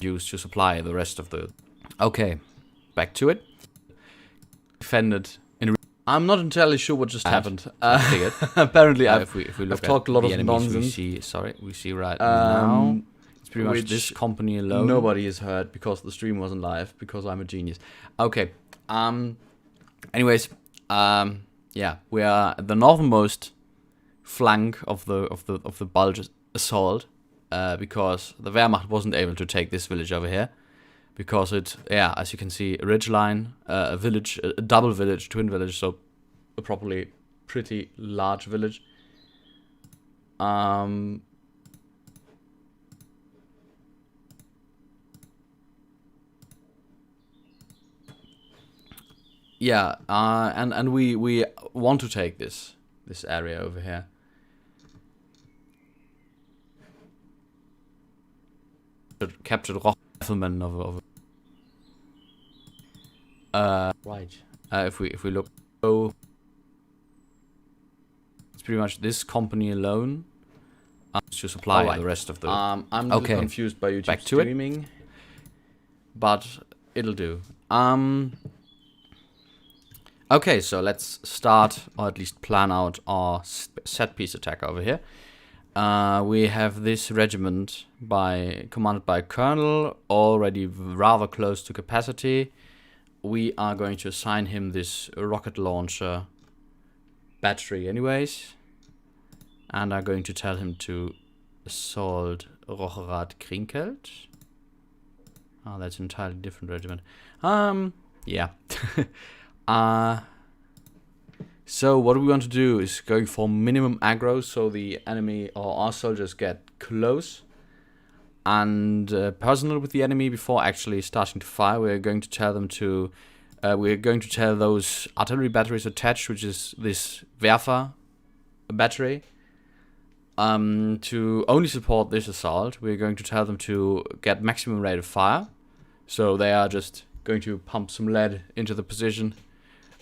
use to supply the rest of the... Okay, back to it. Defended in... I'm not entirely sure what just happened. Apparently, I've talked a lot of nonsense. We see right now. It's pretty much this company alone. Nobody is hurt because the stream wasn't live, because I'm a genius. Okay. Anyways, yeah, we are at the northernmost flank of the Bulge assault, because the Wehrmacht wasn't able to take this village over here, because it, yeah, as you can see, a ridge line, a village, a double village, twin village, so a properly pretty large village. Yeah, and we want to take this area over here. Captured riflemen of right. If we look, oh, it's pretty much this company alone to supply the rest of the. I'm a little confused by YouTube streaming, but it'll do. Okay, so let's start, or at least plan out our set-piece attack over here. We have this regiment commanded by a colonel, already rather close to capacity. We are going to assign him this rocket launcher battery anyways. And are going to tell him to assault Rocherat Krinkelt. Oh, that's an entirely different regiment. Yeah. So what we want to do is going for minimum aggro, so the enemy or our soldiers get close and personal with the enemy before actually starting to fire. We're going to tell them to, we're going to tell those artillery batteries attached, which is this Werfer battery, to only support this assault. We're going to tell them to get maximum rate of fire, so they are just going to pump some lead into the position.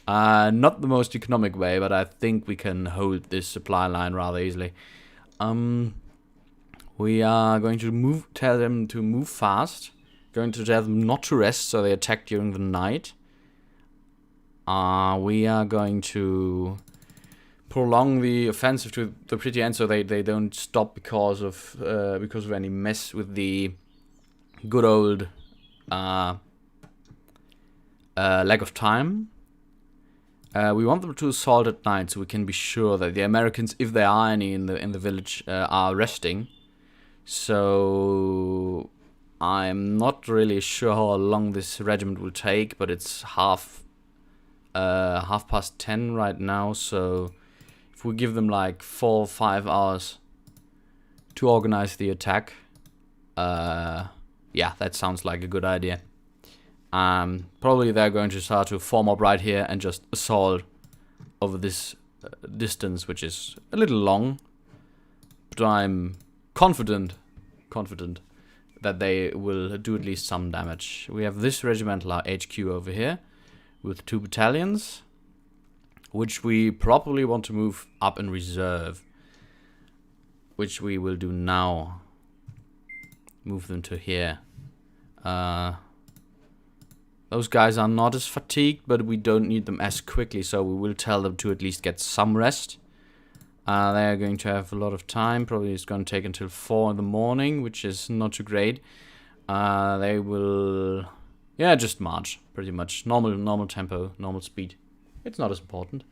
Not the most economic way, but I think we can hold this supply line rather easily. We are going to tell them to move fast. Going to tell them not to rest, so they attack during the night. We are going to prolong the offensive to the pretty end, so they don't stop because of any mess with the good old lack of time. We want them to assault at night, so we can be sure that the Americans, if there are any in the village, are resting. So I'm not really sure how long this regiment will take, but it's half past 10 right now. So if we give them like 4 or 5 hours to organize the attack, yeah, that sounds like a good idea. Probably they're going to start to form up right here and just assault over this distance, which is a little long, but I'm confident that they will do at least some damage. We have this regimental HQ over here with 2 battalions, which we probably want to move up in reserve, which we will do now. Move them to here. Those guys are not as fatigued, but we don't need them as quickly, so we will tell them to at least get some rest. They are going to have a lot of time. Probably it's going to take until 4 in the morning, which is not too great. They will, yeah, just march pretty much. Normal tempo, normal speed. It's not as important.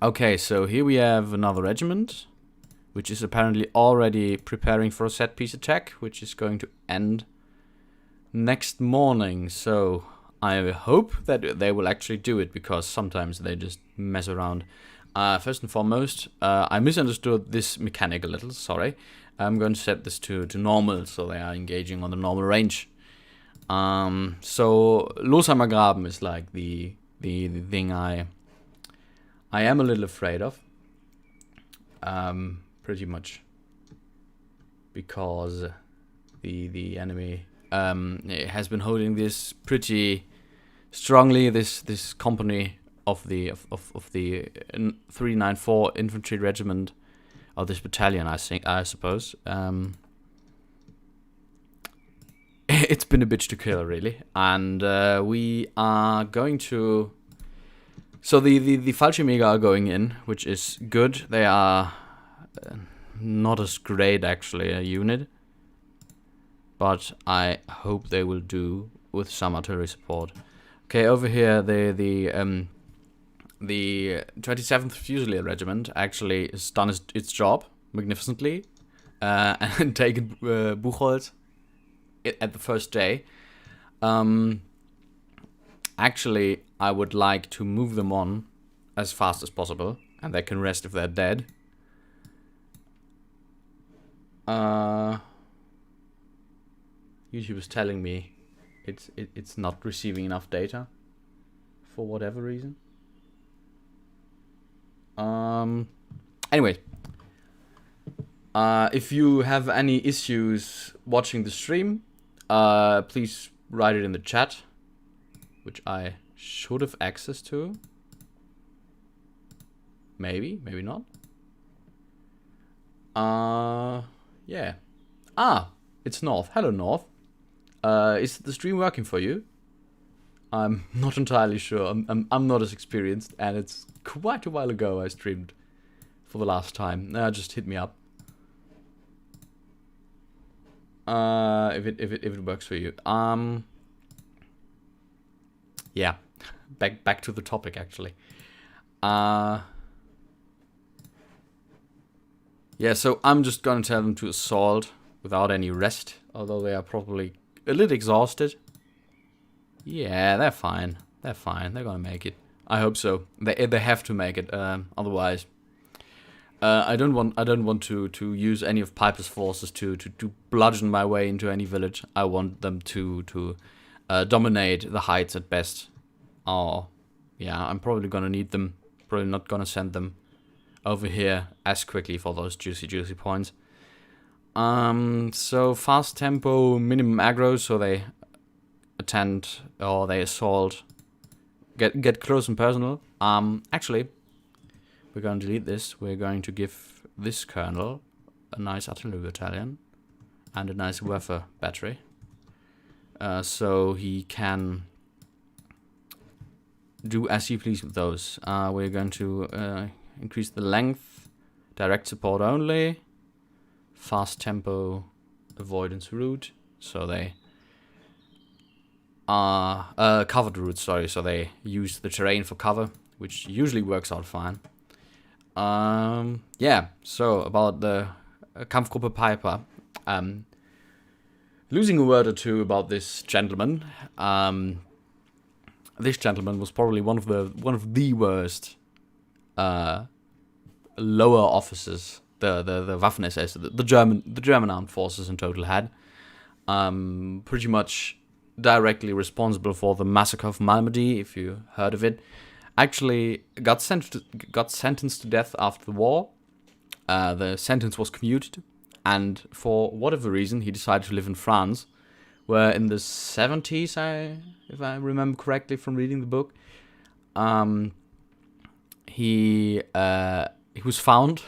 Okay, so here we have another regiment, which is apparently already preparing for a set-piece attack, which is going to end next morning. So I hope that they will actually do it, because sometimes they just mess around. First and foremost, I misunderstood this mechanic a little, sorry. I'm going to set this to normal, so they are engaging on the normal range. So Losheimer Graben is like the thing I am a little afraid of. Pretty much. Because the enemy has been holding this pretty strongly, this company of the 394 infantry regiment, or this battalion, I suppose. it's been a bitch to kill, really. And we are going to... So the Fallschirmjäger are going in, which is good. They are not as great, actually, a unit. But I hope they will do with some artillery support. Okay, over here, the 27th Fusilier Regiment actually has done its job magnificently. And taken Buchholz at the first day. Actually, I would like to move them on as fast as possible, and they can rest if they're dead. YouTube is telling me it's not receiving enough data for whatever reason. Anyway, if you have any issues watching the stream, please write it in the chat, which I should have access to. Maybe, maybe not. Yeah. It's North. Hello, North. Is the stream working for you? I'm not entirely sure. I'm not as experienced, and it's quite a while ago I streamed for the last time. Just hit me up. If it works for you. Yeah. Back to the topic, actually. Yeah, so I'm just gonna tell them to assault without any rest, although they are probably a little exhausted. Yeah, they're fine. They're fine. They're gonna make it. I hope so. They have to make it. Otherwise, I don't want to use any of Piper's forces to bludgeon my way into any village. I want them to dominate the heights at best. Oh, yeah. I'm probably gonna need them. Probably not gonna send them over here as quickly for those juicy points. So fast tempo, minimum aggro, so they attend or they assault, get close and personal. Actually, we're going to delete this. We're going to give this colonel a nice artillery battalion and a nice Werfer battery, so he can do as he please with those. We're going to increase the length, direct support only, fast tempo, avoidance route, so they are covered route, sorry, so they use the terrain for cover, which usually works out fine. Yeah, so about the Kampfgruppe Piper, losing a word or two about this gentleman. This gentleman was probably one of the worst lower officers the Waffen-SS, the German armed forces in total had. Pretty much directly responsible for the massacre of Malmedy, if you heard of it. Actually got sentenced to death after the war. The sentence was commuted, and for whatever reason he decided to live in France, where in the 70s, if I remember correctly from reading the book, he was found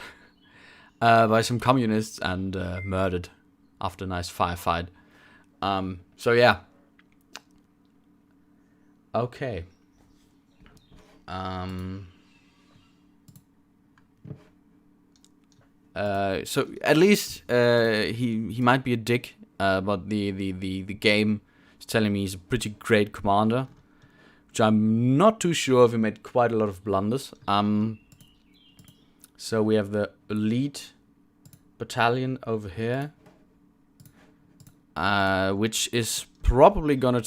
by some communists and murdered after a nice firefight. So yeah. Okay. So at least he might be a dick, but the game is telling me he's a pretty great commander, which I'm not too sure if he made quite a lot of blunders. So we have the elite battalion over here, which is probably gonna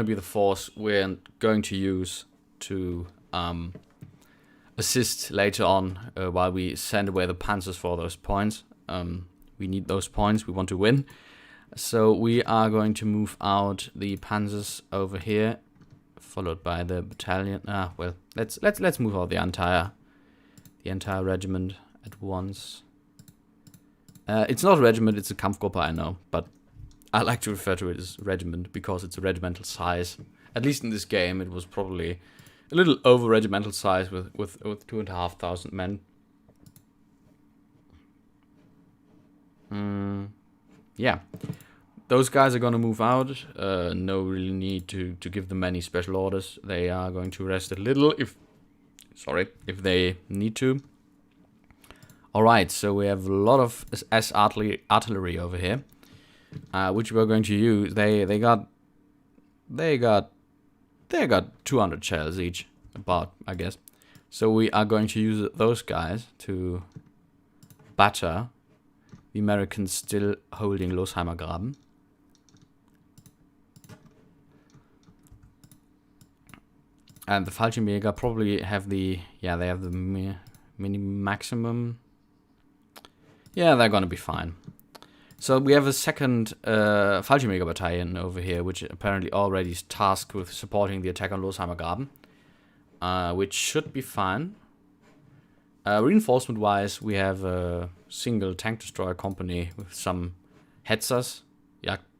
be the force we're going to use to assist later on, while we send away the panzers for those points. We need those points. We want to win. So we are going to move out the panzers over here, followed by the battalion. Well, let's move out the entire regiment at once. It's not a regiment, it's a Kampfgruppe, I know, but I like to refer to it as regiment because it's a regimental size. At least in this game, it was probably a little over regimental size with 2,500 men. Yeah. those guys are gonna move out. No really need to give them any special orders. They are going to rest a little if they need to. Alright, so we have a lot of S artillery over here, which we're going to use. They got 200 shells each, about, I guess. So we are going to use those guys to batter the Americans still holding Losheimer Graben. And the Fallschirmjäger probably have the, yeah, they have the mini maximum. Yeah, they're gonna be fine. So we have a second Fallschirmjäger battalion over here, which apparently already is tasked with supporting the attack on Losheimer Graben, which should be fine. Reinforcement-wise, we have a single tank destroyer company with some Hetzers,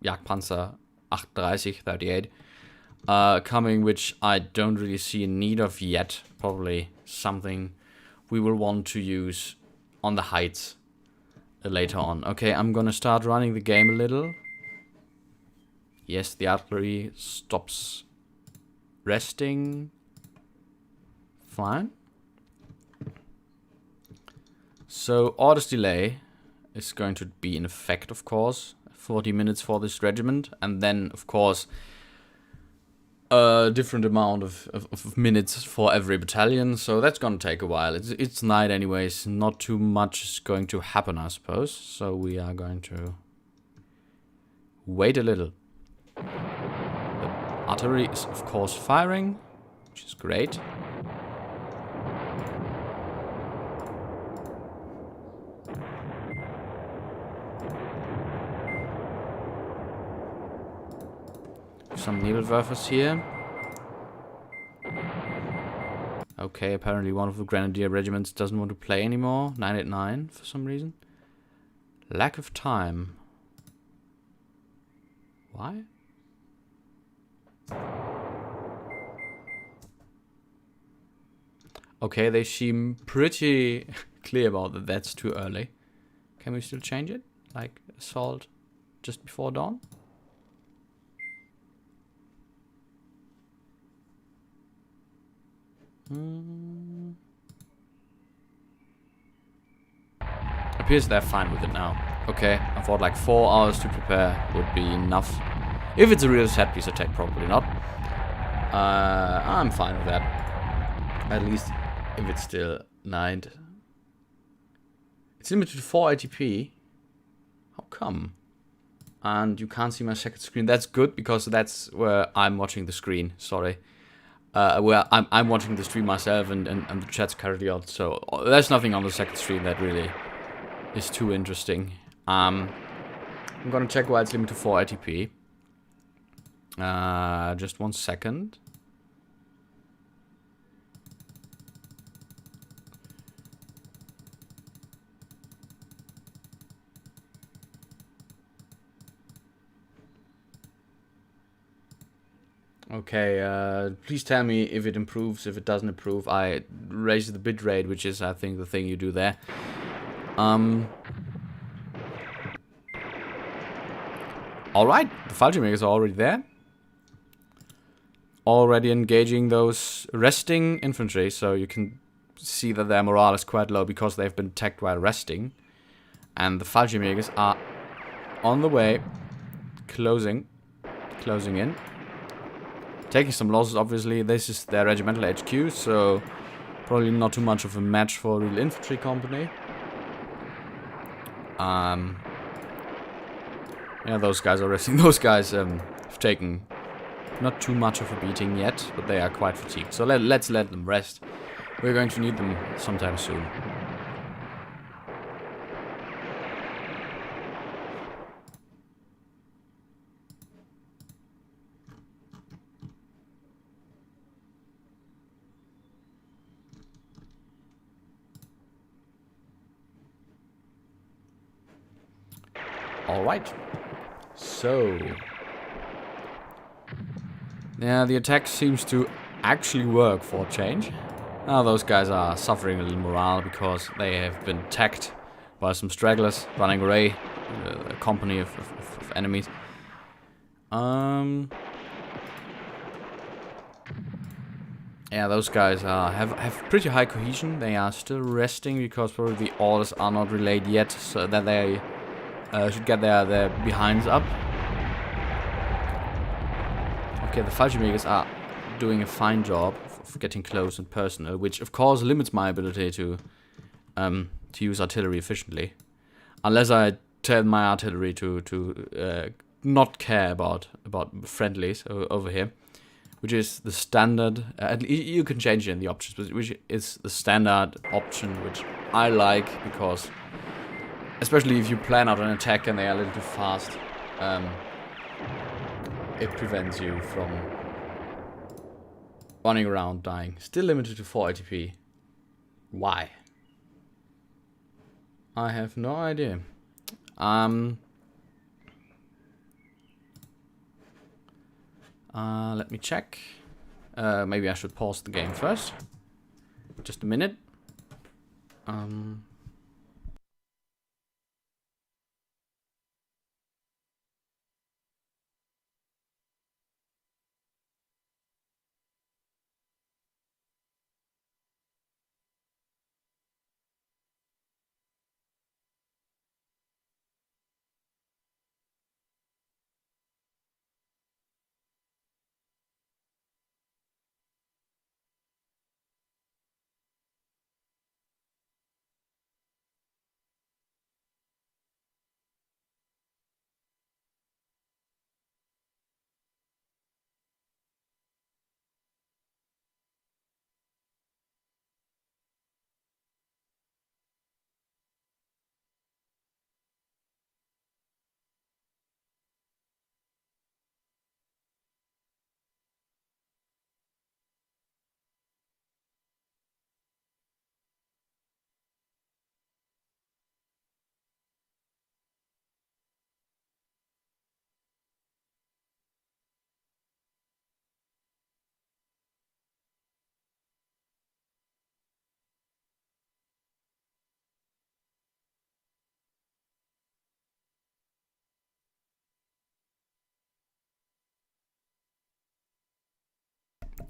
Jagdpanzer 38, 38, coming, which I don't really see a need of yet. Probably something we will want to use on the heights later on. Okay, I'm gonna start running the game a little. Yes, the artillery stops resting. Fine. So orders delay is going to be in effect, of course. 40 minutes for this regiment, and then of course a different amount of minutes for every battalion, so that's gonna take a while. It's night anyways, not too much is going to happen, I suppose, so we are going to wait a little. The artillery is of course firing, which is great. Some Nebelwerfers here. Okay, apparently one of the Grenadier regiments doesn't want to play anymore. 989 for some reason. Lack of time. Why? Okay, they seem pretty clear about that. That's too early. Can we still change it? Like assault just before dawn? Appears they're fine with it now. Okay, I thought like 4 hours to prepare would be enough. If it's a real set piece attack, probably not. I'm fine with that. At least if it's still night. It's limited to 4 ATP. How come? And you can't see my second screen. That's good, because that's where I'm watching the screen. Sorry. Where I'm watching the stream myself, and the chat's currently out, so there's nothing on the second stream that really is too interesting. I'm gonna check why it's limited to 4 ATP. Just 1 second. Okay, please tell me if it improves. If it doesn't improve, I raise the bit rate, which is, I think, the thing you do there. Alright, the Fallschirmjägers are already there. Already engaging those resting infantry, so you can see that their morale is quite low because they've been attacked while resting. And the Fallschirmjägers are on the way, closing in. Taking some losses, obviously. This is their regimental HQ, so probably not too much of a match for a real infantry company. Yeah, those guys are resting. Those guys have taken not too much of a beating yet, but they are quite fatigued. So let's let them rest. We're going to need them sometime soon. Alright, so yeah, the attack seems to actually work for a change. Now those guys are suffering a little morale because they have been attacked by some stragglers running away, a company of enemies. Yeah, those guys have pretty high cohesion. They are still resting because probably the orders are not relayed yet, so that they should get their behinds up. Okay, the Fallschirmjägers are doing a fine job of getting close and personal, which of course limits my ability to use artillery efficiently, unless I tell my artillery to not care about friendlies over here, which is the standard. You can change it in the options, but which is the standard option, which I like because, especially if you plan out an attack and they are a little too fast, it prevents you from running around dying. Still limited to 4 ATP. Why? I have no idea. Let me check. Maybe I should pause the game first. Just a minute.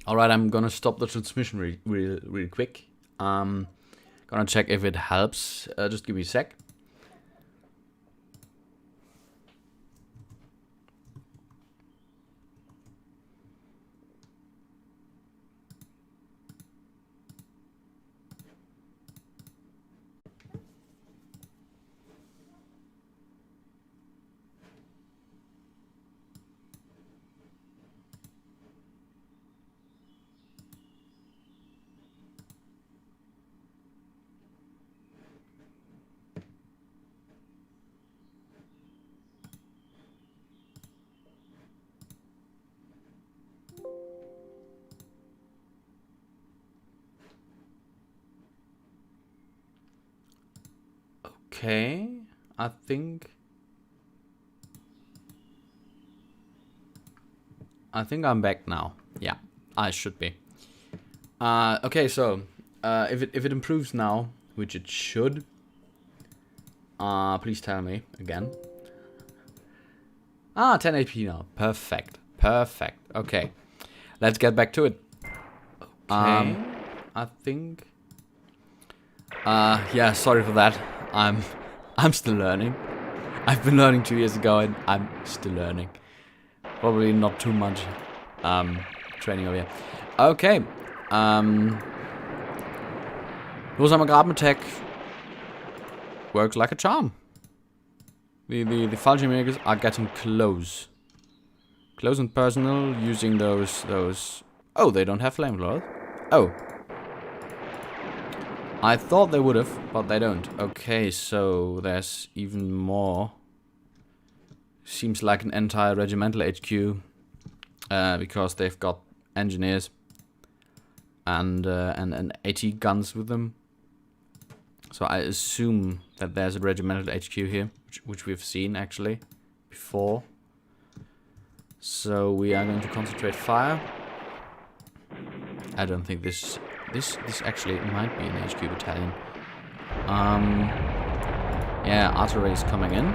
Alright, I'm gonna stop the transmission real quick. Gonna check if it helps. Just give me a sec. Okay, I think I'm back now. Yeah, I should be. Okay, so if it improves now, which it should, please tell me again. 10 AP now. Perfect. Okay, let's get back to it. Okay. I think. Yeah, sorry for that. I'm still learning. I've been learning 2 years ago, and I'm still learning. Probably not too much training over here. Okay. Großer Graben attack works like a charm. The Fallschirmjägers are getting close and personal, using those. Oh, they don't have flamethrowers. Oh. I thought they would have, but they don't. Okay, so there's even more. Seems like an entire regimental HQ, because they've got engineers and 80 guns with them. So I assume that there's a regimental HQ here, which we've seen actually before. So we are going to concentrate fire. I don't think this actually might be an HQ battalion. Yeah, artillery is coming in.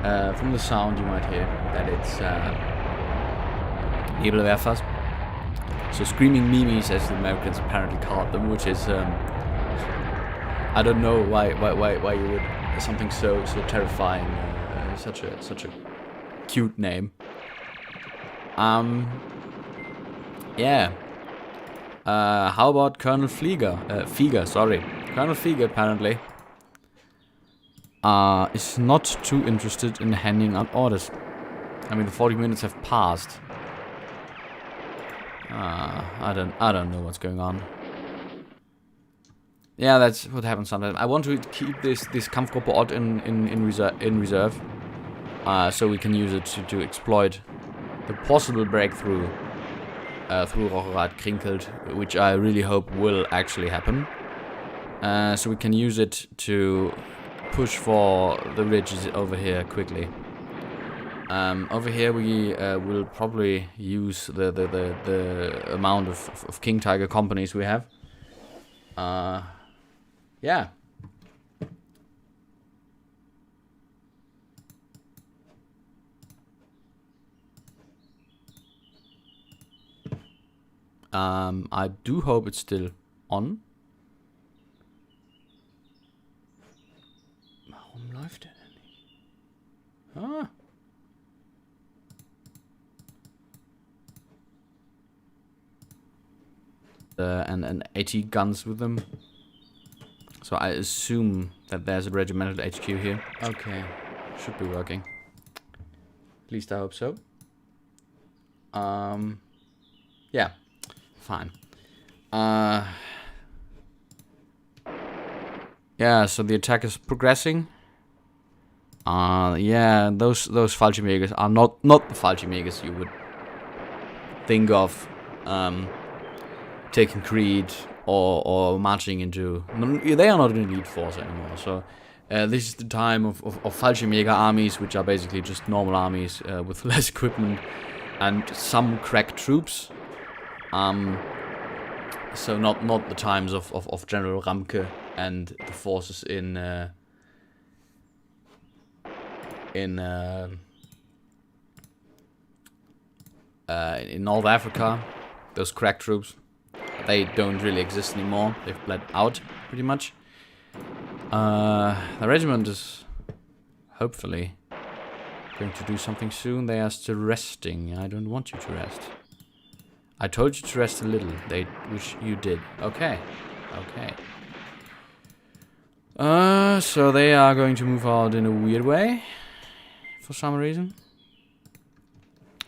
From the sound you might hear that it's Nebelwerfers. So screaming memes, as the Americans apparently called them, which is I don't know why you would something so terrifying, such a cute name. Yeah. How about Colonel Flieger, sorry. Colonel Flieger apparently is not too interested in handing out orders. I mean, the 40 minutes have passed. I don't know what's going on. Yeah, that's what happens sometimes. I want to keep this Kampfgruppe Ott in reserve, so we can use it to exploit the possible breakthrough through Rocherat Krinkelt, which I really hope will actually happen. So we can use it to push for the ridges over here quickly. Over here we will probably use the amount of King Tiger companies we have. Yeah. I do hope it's still on. Warum läuft der denn nicht? Ah. And 80 guns with them. So I assume that there's a regimental HQ here. Okay, should be working. At least I hope so. Yeah, fine. Yeah, so the attack is progressing. Yeah, those Fallschirmjägers are not the Fallschirmjägers you would think of taking Crete or marching into. They are not an elite force anymore. So this is the time of Fallschirmjäger armies, which are basically just normal armies with less equipment and some crack troops. So not the times of General Ramke and the forces in North Africa. Those crack troops, they don't really exist anymore. They've bled out pretty much. The regiment is hopefully going to do something soon. They are still resting. I don't want you to rest. I told you to rest a little, which you did. Okay. So they are going to move out in a weird way, for some reason,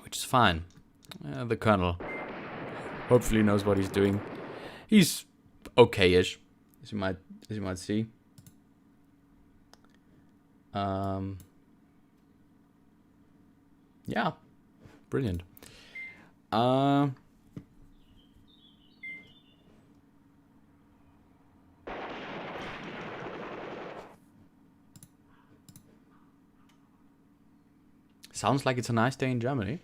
which is fine. The colonel hopefully knows what he's doing. He's okay-ish, as you might see. Yeah, brilliant. Sounds like it's a nice day in Germany.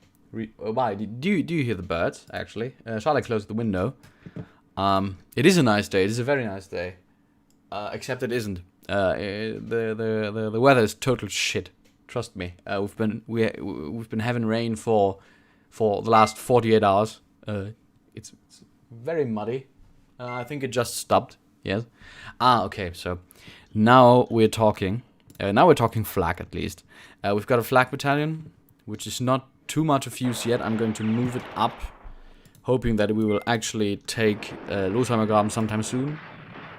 Why? Do you hear the birds, actually? Shall I close the window? It is a nice day. It is a very nice day. Except it isn't. The weather is total shit. Trust me. We've been having rain for the last 48 hours. It's very muddy. I think it just stopped. Yes. Okay. So now we're talking. Now we're talking flak, at least. We've got a flak battalion, which is not too much of use yet. I'm going to move it up, hoping that we will actually take Losheimer Graben sometime soon,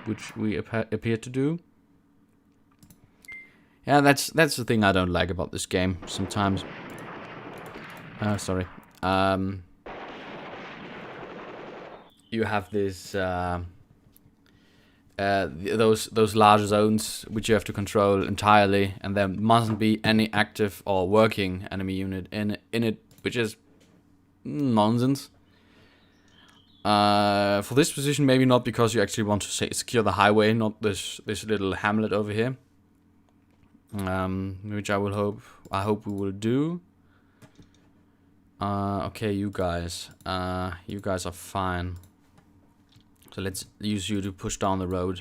which we appear to do. Yeah, that's the thing I don't like about this game sometimes. Sorry. You have this those large zones which you have to control entirely, and there mustn't be any active or working enemy unit in it, which is nonsense. For this position, maybe not, because you actually want to secure the highway, not this little hamlet over here. Which I hope we will do. Okay, you guys are fine. So let's use you to push down the road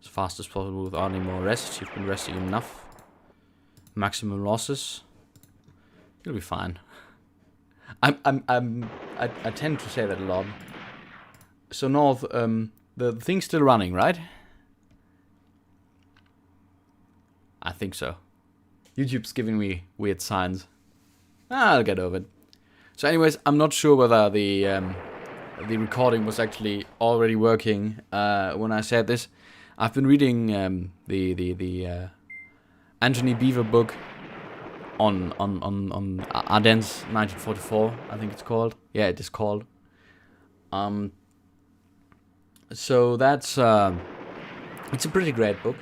as fast as possible without any more rest. You've been resting enough. maximum losses. You'll be fine. I tend to say that a lot. So North, the thing's still running, right? I think so. YouTube's giving me weird signs. I'll get over it. So anyways, I'm not sure whether the recording was actually already working when I said this. I've been reading the Anthony Beaver book on Ardennes 1944, I think it's called. Yeah, it is called. So that's it's a pretty great book.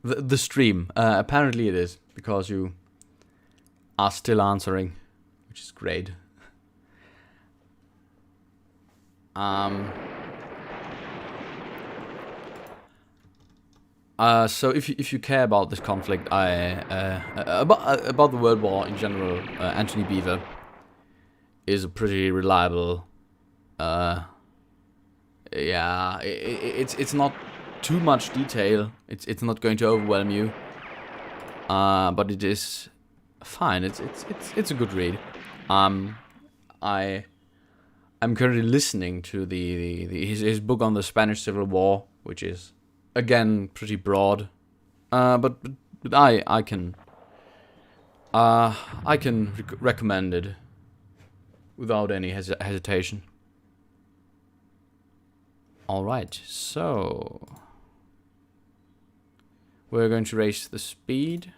The stream, apparently it is, because you are still answering, which is great. So if you care about this conflict, about the World War in general, Anthony Beaver is a pretty reliable. Yeah, it's not too much detail. It's not going to overwhelm you. But it is fine. It's a good read. I'm currently listening to his book on the Spanish Civil War, which is again pretty broad. But I can recommend it without any hesitation. All right, so we're going to raise the speed.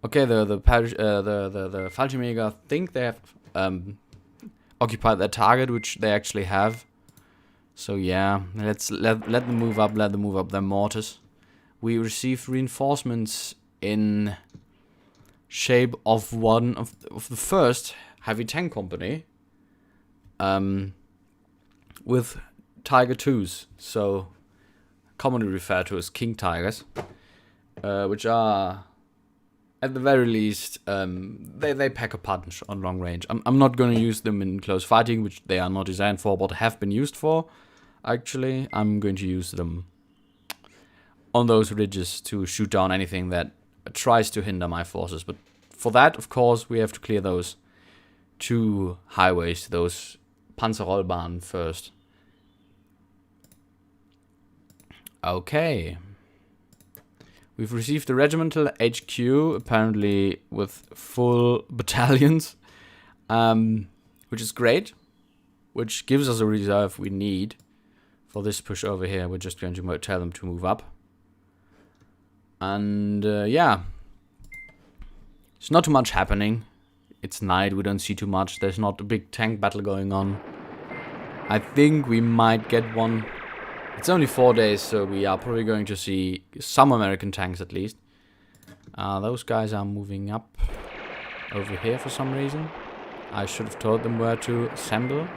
Okay, the Fallschirmjäger think they have occupied their target, which they actually have. So yeah, let them move up. Let them move up their mortars. We received reinforcements in shape of one of the first heavy tank company. With Tiger 2s, so commonly referred to as King Tigers, which are, at the very least, they pack a punch on long range. I'm not going to use them in close fighting, which they are not designed for, but have been used for. Actually, I'm going to use them on those ridges to shoot down anything that tries to hinder my forces. But for that, of course, we have to clear those two highways, those Panzerrollbahn first. Okay. We've received the regimental HQ, apparently with full battalions, which is great, which gives us a reserve we need for this push over here. We're just going to tell them to move up. And yeah, it's not too much happening. It's night, we don't see too much. There's not a big tank battle going on. I think we might get one. It's only 4 days, so we are probably going to see some American tanks at least. Those guys are moving up over here for some reason. I should have told them where to assemble.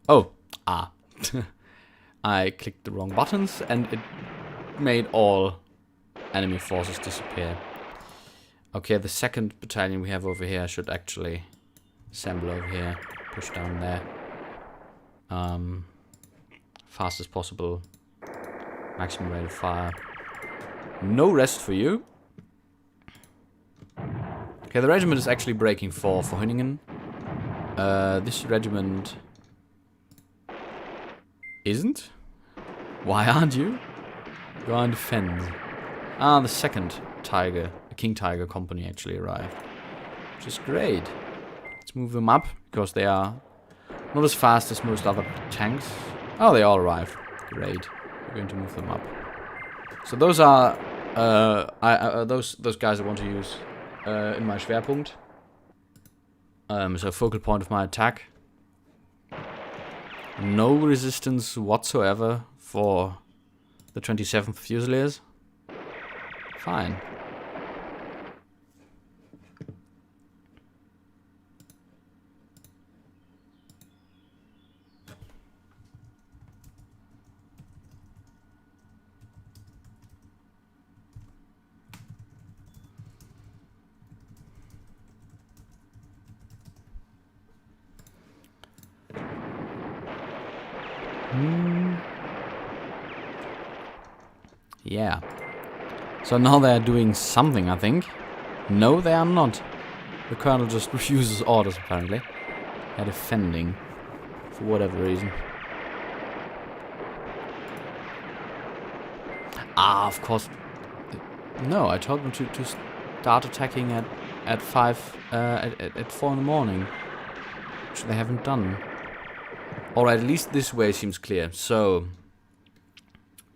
Oh, I clicked the wrong buttons and it made all enemy forces disappear. Okay, the second battalion we have over here should actually assemble over here, push down there. Fast as possible. Maximum rate of fire. No rest for you. Okay, the regiment is actually breaking for Hüningen. This regiment isn't? Why aren't you? You are in defense. The second Tiger, the King Tiger company actually arrived. Which is great. Let's move them up, because they are not as fast as most other tanks. Oh, they all arrived. Great. We're going to move them up. So those are those guys I want to use in my Schwerpunkt. So focal point of my attack. No resistance whatsoever for the 27th Fusiliers. Fine. Yeah. So now they are doing something, I think. No, they are not. The colonel just refuses orders, apparently. They're defending. For whatever reason. Ah, of course. No, I told them to start attacking at 4 in the morning. Which they haven't done. Alright, at least this way seems clear. So,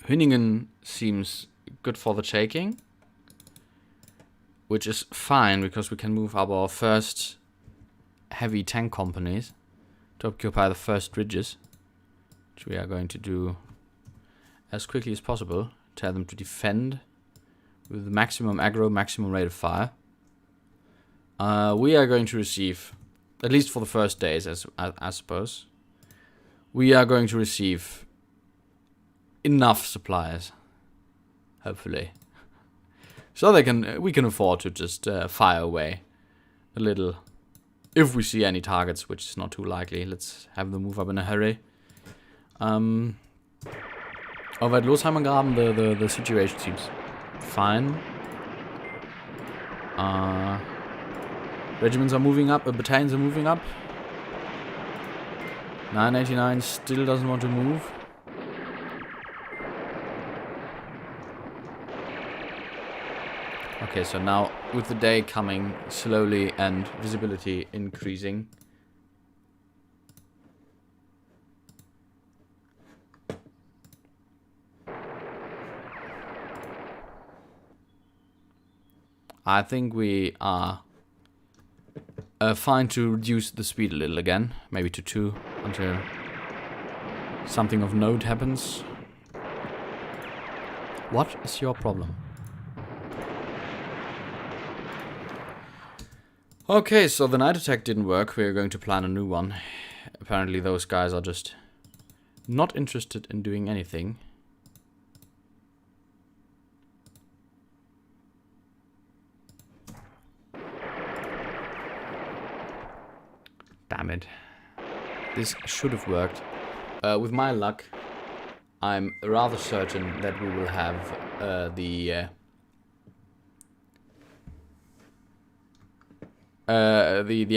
Hüningen seems good for the taking. Which is fine, because we can move up our first heavy tank companies to occupy the first ridges. Which we are going to do as quickly as possible. Tell them to defend with maximum aggro, maximum rate of fire. We are going to receive, at least for the first days, I suppose, we are going to receive enough supplies, hopefully, so we can afford to just fire away a little if we see any targets, which is not too likely. Let's have them move up in a hurry. Over at Losheimergraben, the situation seems fine. Regiments are moving up, battalions are moving up. 989 still doesn't want to move. Okay, so now with the day coming slowly and visibility increasing, I think we are fine to reduce the speed a little again, maybe to 2 until something of note happens. What is your problem? Okay, so the night attack didn't work. We're going to plan a new one. Apparently those guys are just not interested in doing anything. Damn it. This should have worked. With my luck, I'm rather certain that we will have the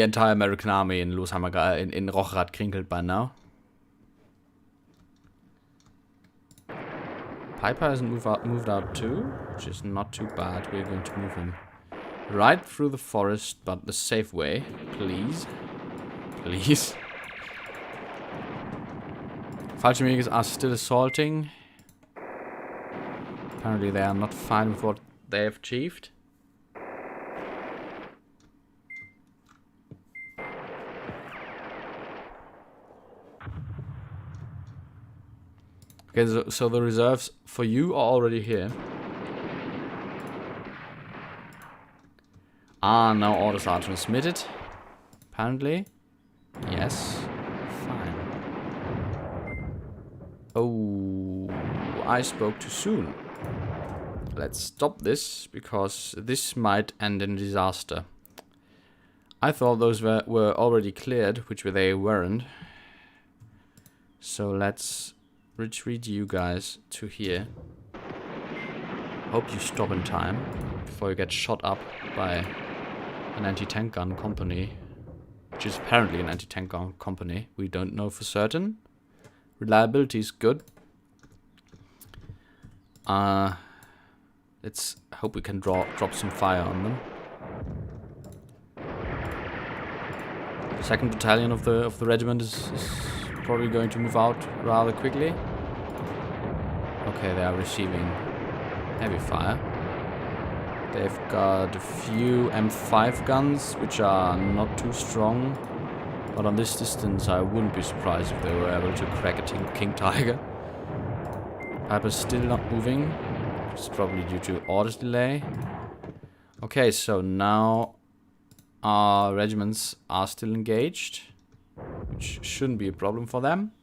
entire American army in Losheimergraben, in Rocherad-Krinkelt by now. Piper hasn't moved out too, which is not too bad. We're going to move him right through the forest, but the safe way, please. Please. Fallschirmjägers are still assaulting. Apparently they are not fine with what they have achieved. Okay, so the reserves for you are already here. Ah, now orders are transmitted. Apparently. Yes. Fine. Oh, I spoke too soon. Let's stop this, because this might end in disaster. I thought those were already cleared, which they weren't. So let's retreat you guys to here. Hope you stop in time before you get shot up by an anti-tank gun company. Which is apparently an anti-tank gun company. We don't know for certain. Reliability is good. Let's hope we can drop some fire on them. The 2nd battalion of the regiment is probably going to move out rather quickly. Okay, they are receiving heavy fire. They've got a few M5 guns, which are not too strong. But on this distance, I wouldn't be surprised if they were able to crack a King Tiger. Piper's still not moving, which is probably due to orders delay. Okay, so now our regiments are still engaged, which shouldn't be a problem for them.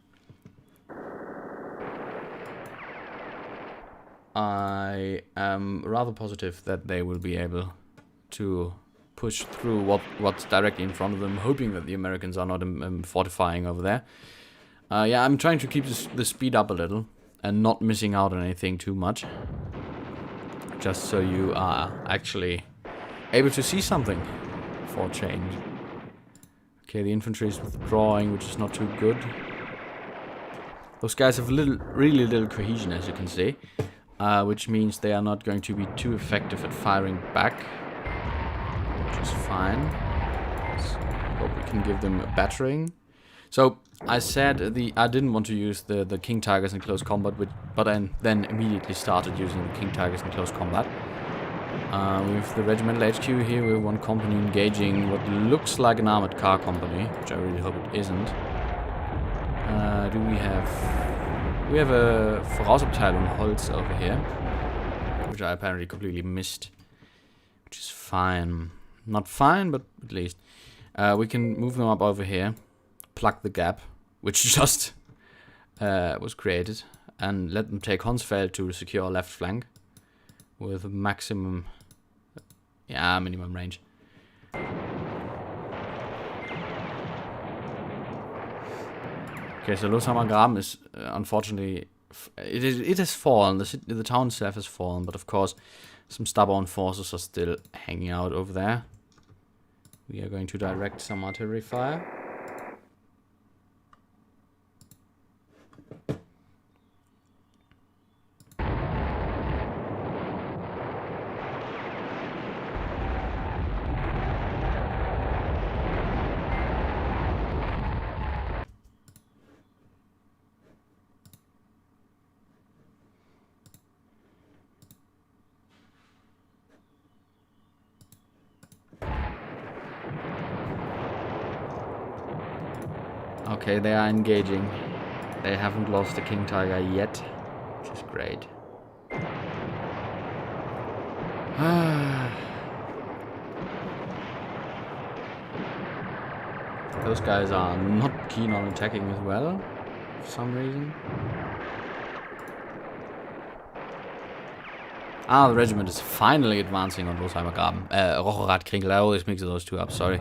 I am rather positive that they will be able to push through what's directly in front of them, hoping that the Americans are not fortifying over there. Yeah, I'm trying to keep the speed up a little and not missing out on anything too much. just so you are actually able to see something for a change. Okay, the infantry is withdrawing, which is not too good. Those guys have really little cohesion, as you can see, which means they are not going to be too effective at firing back, which is fine. So hope we can give them a battering. So I said I didn't want to use the King Tigers in close combat, but I then immediately started using the King Tigers in close combat. With the regimental HQ here, we have one company engaging what looks like an armored car company, which I really hope it isn't. Do we have... We have a Vorausabteilung Holz over here, which I apparently completely missed, which is fine. Not fine, but at least. We can move them up over here, plug the gap, which just was created, and let them take Honsfeld to secure our left flank with maximum, minimum range. Okay, so Losheimer Graben is unfortunately it has fallen. The town itself has fallen, but of course some stubborn forces are still hanging out over there. We are going to direct some artillery fire. Okay, they are engaging. They haven't lost the King Tiger yet, which is great. Those guys are not keen on attacking as well, for some reason. Ah, the regiment is finally advancing on Losheimer Graben. Rochorat Kringel, I always mix those two up, sorry.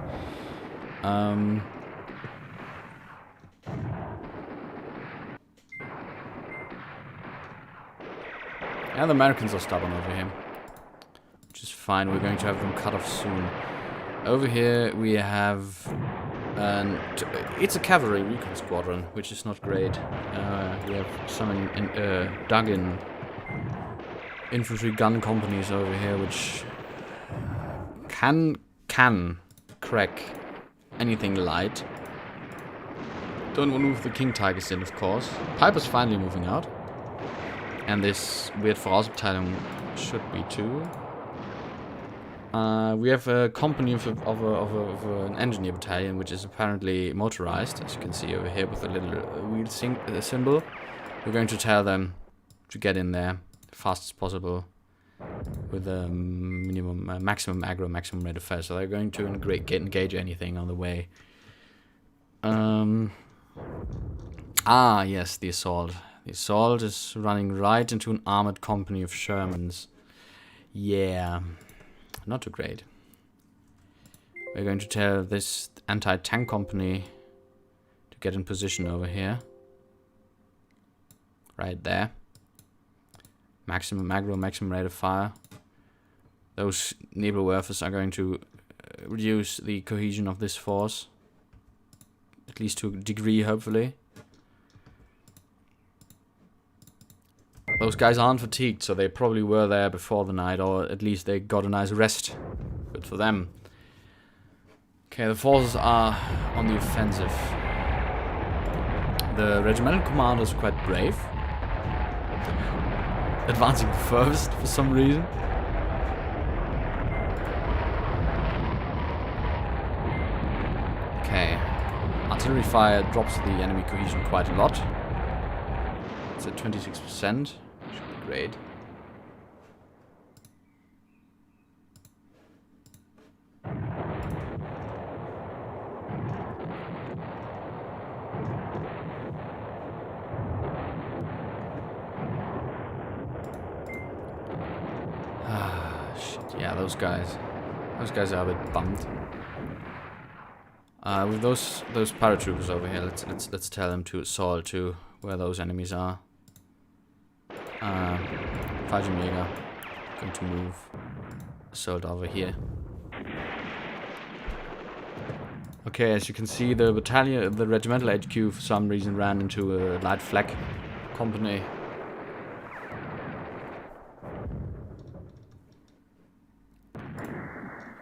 Yeah, the Americans are stubborn over here, which is fine. We're going to have them cut off soon. Over here we have it's a cavalry recon squadron, which is not great. We have some dug-in infantry gun companies over here, which can crack anything light. Don't want to move the King Tigers in, of course. Piper's finally moving out. And this weird Vorausabteilung should be too. We have a company of an engineer battalion, which is apparently motorized, as you can see over here with a little wheel symbol. We're going to tell them to get in there as fast as possible with a maximum aggro, maximum rate of fire. So they're going to engage anything on the way. Yes, the assault. The assault is running right into an armored company of Shermans. Yeah, not too great. We're going to tell this anti-tank company to get in position over here. Right there. Maximum aggro, maximum rate of fire. Those Nebelwerfers are going to reduce the cohesion of this force. At least to a degree, hopefully. Those guys aren't fatigued, so they probably were there before the night, or at least they got a nice rest. Good for them. Okay, the forces are on the offensive. The regimental commander is quite brave. Advancing first for some reason. Okay. Artillery fire drops the enemy cohesion quite a lot. It's at 26%. Should be great. Shit. Yeah, those guys are a bit bummed. With those paratroopers over here, let's tell them to assault to where those enemies are. Fallschirmjäger, Going to move assault over here. Okay, as you can see, the battalion, the regimental HQ, for some reason ran into a light flak company.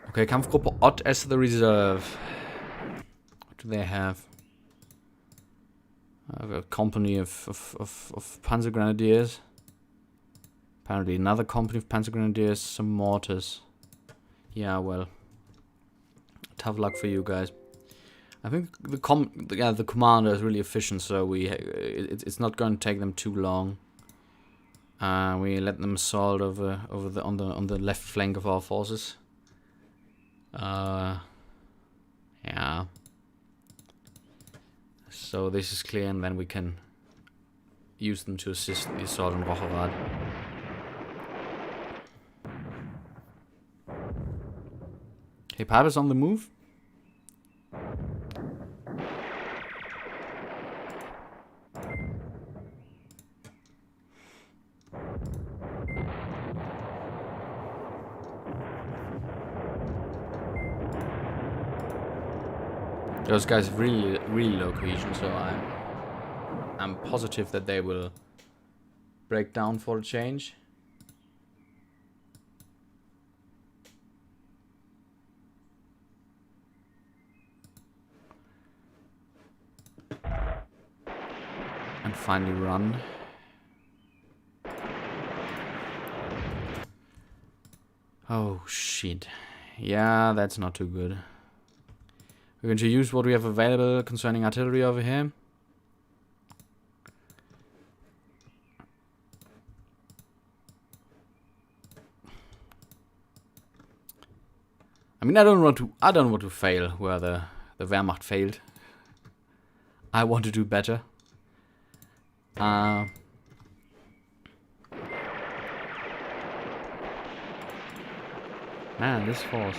Okay, Kampfgruppe Ott as the reserve. What do they have? I have a company of Panzer Grenadiers. Apparently another company of Panzer Grenadiers, some mortars. Yeah, well, tough luck for you guys. I think the commander is really efficient, so it's not going to take them too long. We let them assault on the left flank of our forces. Yeah. So this is clear, and then we can use them to assist the assault on Rocherrad. Okay, Piper's on the move. Those guys have really low cohesion, so I'm positive that they will break down for a change. And finally run. Oh shit. Yeah, that's not too good. We're going to use what we have available concerning artillery over here. I mean, I don't want to fail where the Wehrmacht failed. I want to do better. Man, this force.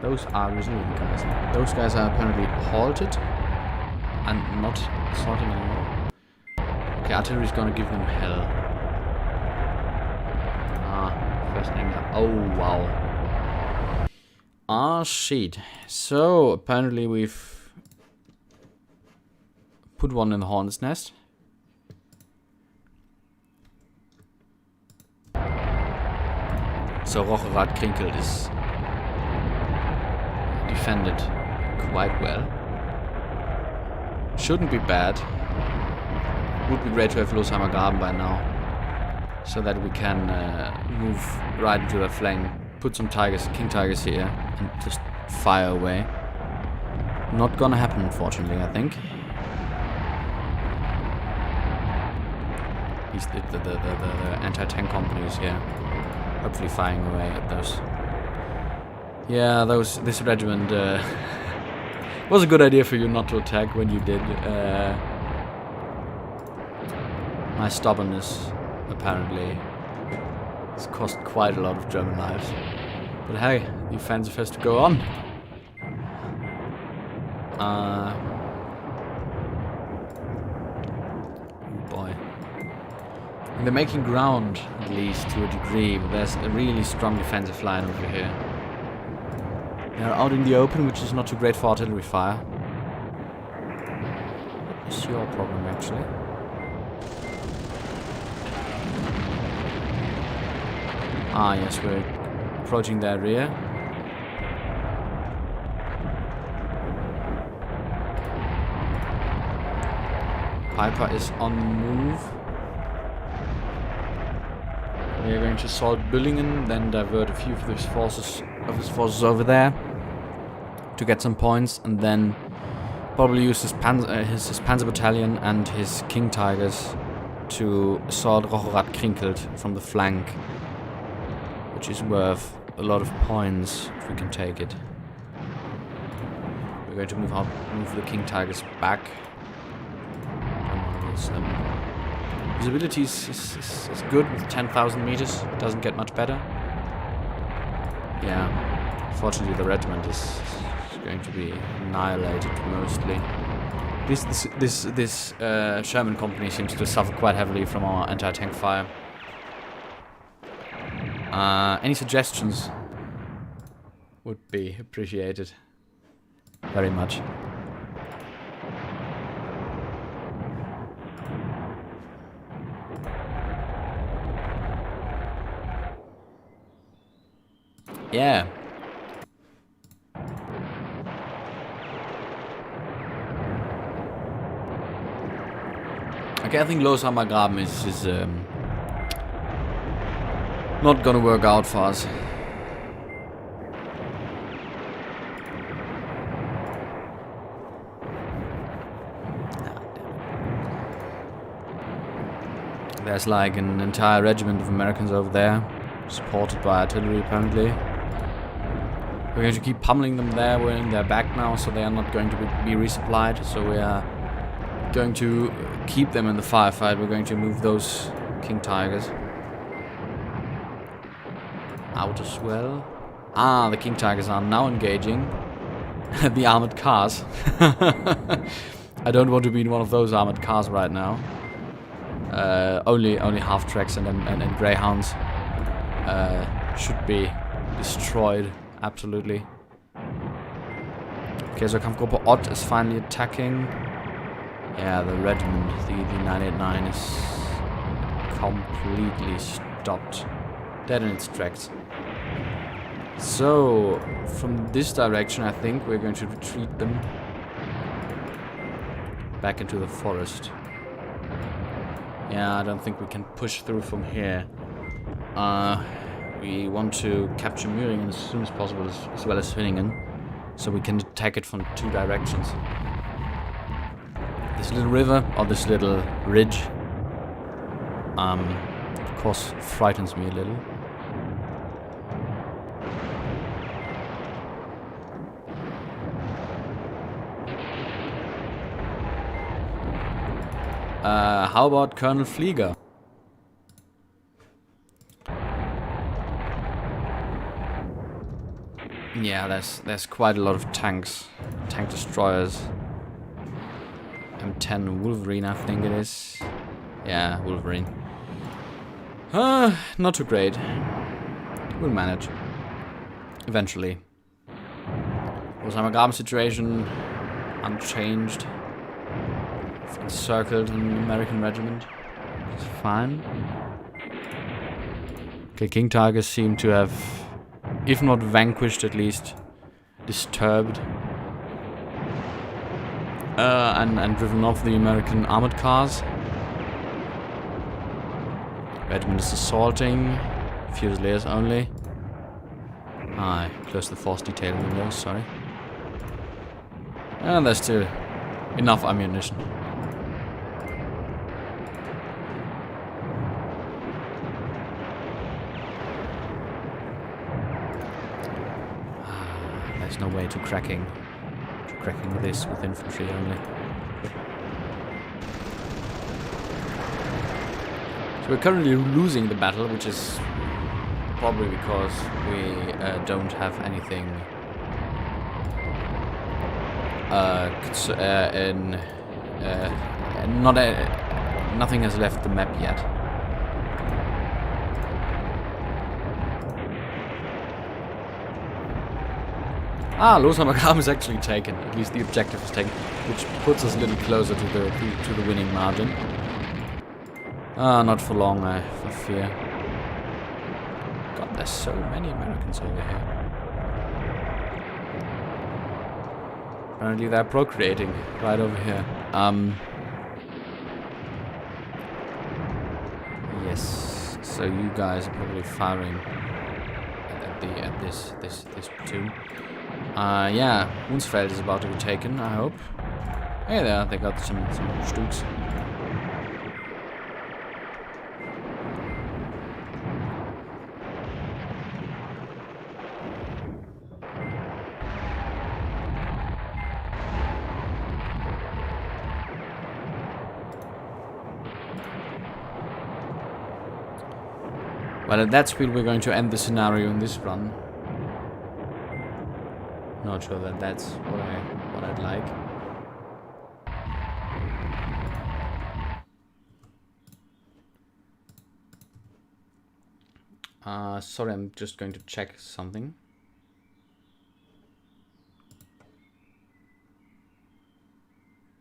Those are resilient guys. Those guys are apparently halted and not assaulting anymore. Okay, artillery's gonna give them hell. First thing up. Oh, wow. Shit. So, apparently we've put one in the hornet's nest. So, Rocherrad Krinkelt is defended quite well. Shouldn't be bad. Would be great to have Losheimer Graben by now, so that we can move right into the flank, put some tigers, king tigers here, and just fire away. Not gonna happen, unfortunately, I think. At least the anti-tank companies here, hopefully firing away at those. Yeah, this regiment was a good idea for you not to attack when you did. My stubbornness, apparently, has cost quite a lot of German lives. But hey, the offensive has to go on. Oh boy. And they're making ground, at least to a degree, but there's a really strong defensive line over here. They're out in the open, which is not too great for artillery fire. It's your problem, actually. Yes, we're approaching their rear. Piper is on the move. We are going to assault Büllingen, then divert a few of his forces over there to get some points, and then probably use his Panzer Battalion and his King Tigers to assault Rocherrad Krinkelt from the flank, which is worth a lot of points if we can take it. We're going to move the King Tigers back. Visibility is good with 10,000 meters. It doesn't get much better. Yeah, fortunately the regiment is going to be annihilated mostly. This Sherman company seems to suffer quite heavily from our anti-tank fire. Any suggestions would be appreciated very much. Yeah. Okay, I think Loshammer Graben is not gonna work out for us. There's like an entire regiment of Americans over there, supported by artillery apparently. We're going to keep pummeling them there. We're in their back now, so they are not going to be resupplied. So we are going to keep them in the firefight. We're going to move those King Tigers out as well. Ah, the King Tigers are now engaging the armored cars. I don't want to be in one of those armored cars right now. Only half tracks and greyhounds should be destroyed. Absolutely. Okay, so Kampfgruppe Ott is finally attacking. Yeah, the regiment, the 989 is completely stopped. Dead in its tracks. So, from this direction I think we're going to retreat them back into the forest. Yeah, I don't think we can push through from here. We want to capture Müringen as soon as possible, as well as Hüningen, so we can attack it from two directions. This little river, or this little ridge, of course frightens me a little. How about Colonel Flieger? Yeah, there's quite a lot of tanks, tank destroyers. M10 Wolverine, I think it is. Yeah, Wolverine. Not too great. We'll manage. Eventually. Loshammer Graben situation unchanged. Encircled an American regiment. It's fine. Okay, King Tigers seem to have, if not vanquished, at least disturbed and driven off the American armored cars. Regiment is assaulting. Fusiliers only. I closed the force detail window, sorry. And there's still enough ammunition. There's no way to cracking this with infantry only. So we're currently losing the battle, which is probably because we don't have anything nothing has left the map yet. Ah, Loshammer Graben is actually taken. At least the objective is taken, which puts us a little closer to the winning margin. Ah, not for long, I fear. God, there's so many Americans over here. Apparently they're procreating right over here. Yes. So you guys are probably firing at this platoon. Yeah, Wunsfeld is about to be taken, I hope. Hey there, they got some Stuks. Well, at that speed we're going to end the scenario in this run. Not sure that that's what I'd like. Sorry, I'm just going to check something.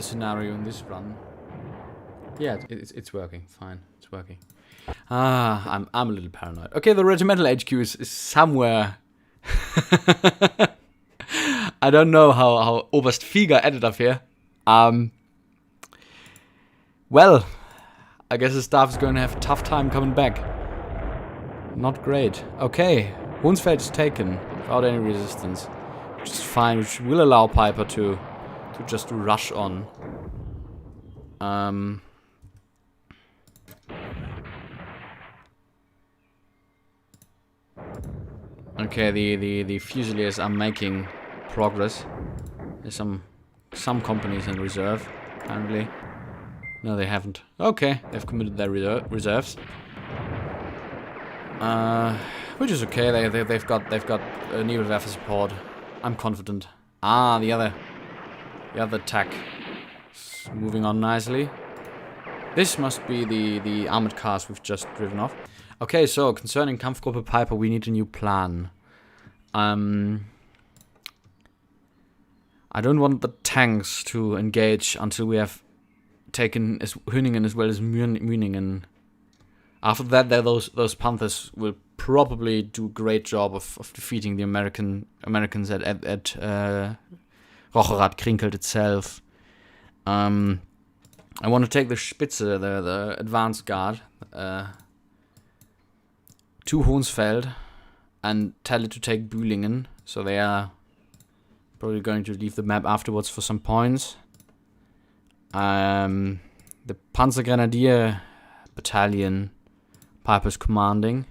Scenario in this run. Yeah, it's working. Fine, it's working. I'm a little paranoid. Okay, the regimental HQ is somewhere. I don't know how Oberst Flieger ended up here. Well, I guess the staff is going to have a tough time coming back. Not great. Okay, Hunsfeld is taken without any resistance, which is fine, which will allow Piper to just rush on. Okay, the Fusiliers are making progress. There's some companies in reserve, apparently. No, they haven't. Okay, they've committed their reserves. Which is okay. They've got Nebelwerfer support. I'm confident. The other attack is moving on nicely. This must be the armored cars we've just driven off. Okay, so concerning Kampfgruppe Piper, we need a new plan. I don't want the tanks to engage until we have taken Hüningen as well as Münningen. After that, those Panthers will probably do a great job of defeating the Americans at Rocherath Krinkelt itself. I want to take the Spitze, the advanced guard, to Hohnsfeld and tell it to take Bühlingen. So they are probably going to leave the map afterwards for some points. The Panzergrenadier battalion Piper's commanding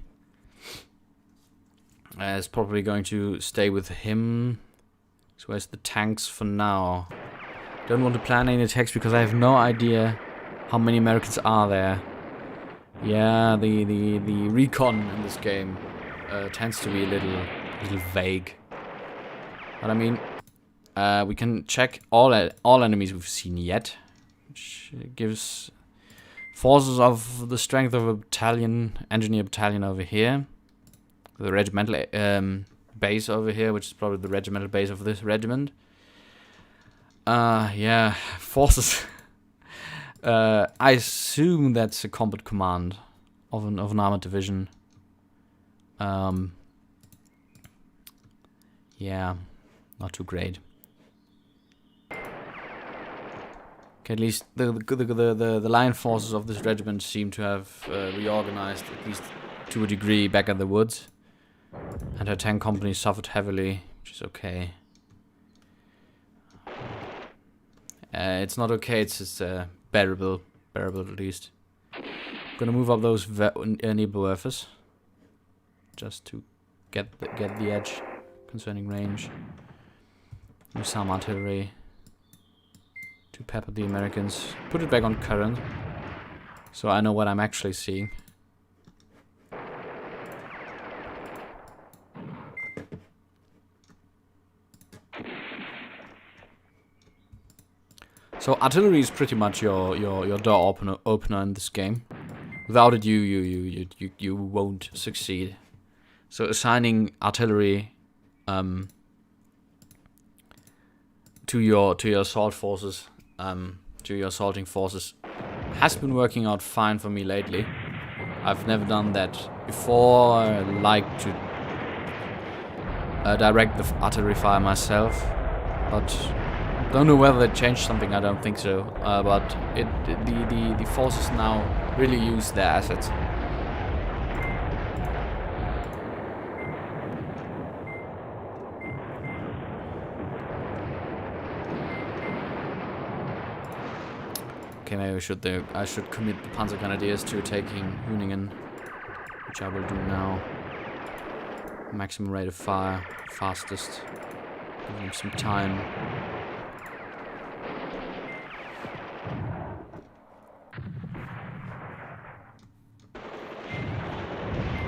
is probably going to stay with him. So where's the tanks for now? Don't want to plan any attacks because I have no idea how many Americans are there. Yeah, the recon in this game tends to be a little vague. But I mean, we can check all enemies we've seen yet, which gives forces of the strength of a battalion, engineer battalion over here, the regimental base over here, which is probably the regimental base of this regiment. Yeah, forces. I assume that's a combat command of an armored division. Yeah, not too great. Okay, at least the line forces of this regiment seem to have reorganized, at least to a degree, back at the woods. And her tank company suffered heavily, which is okay. It's not okay, it's just bearable at least. I'm gonna move up those Nebelwerfers just to get the edge concerning range. Use some artillery to pepper the Americans. Put it back on current, so I know what I'm actually seeing. So artillery is pretty much your door opener in this game. Without it, you won't succeed. So assigning artillery to your assault forces, to your assaulting forces, has been working out fine for me lately. I've never done that before. I like to direct the artillery fire myself, but don't know whether it changed something. I don't think so. But the forces now really use their assets. Okay, maybe I should commit the Panzergrenadiers to taking Hüningen, which I will do now. Maximum rate of fire, fastest. Give them some time.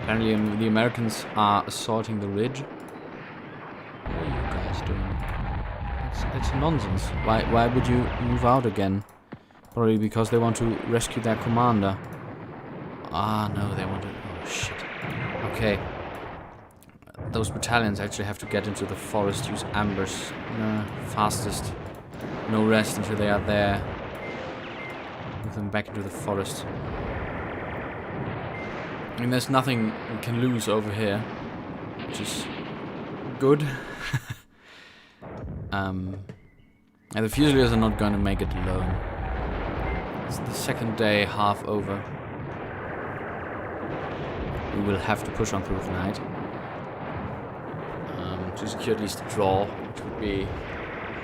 Apparently the Americans are assaulting the ridge. What are you guys doing? That's nonsense. Why would you move out again? Probably because they want to rescue their commander. Ah, no, they want to... Oh, shit. Okay. Those battalions actually have to get into the forest, use ambush. Fastest. No rest until they are there. Move them back into the forest. I mean, there's nothing we can lose over here, which is good. And the Fusiliers are not going to make it alone. It's the second day half over. We will have to push on through the night to secure at least a draw, which would be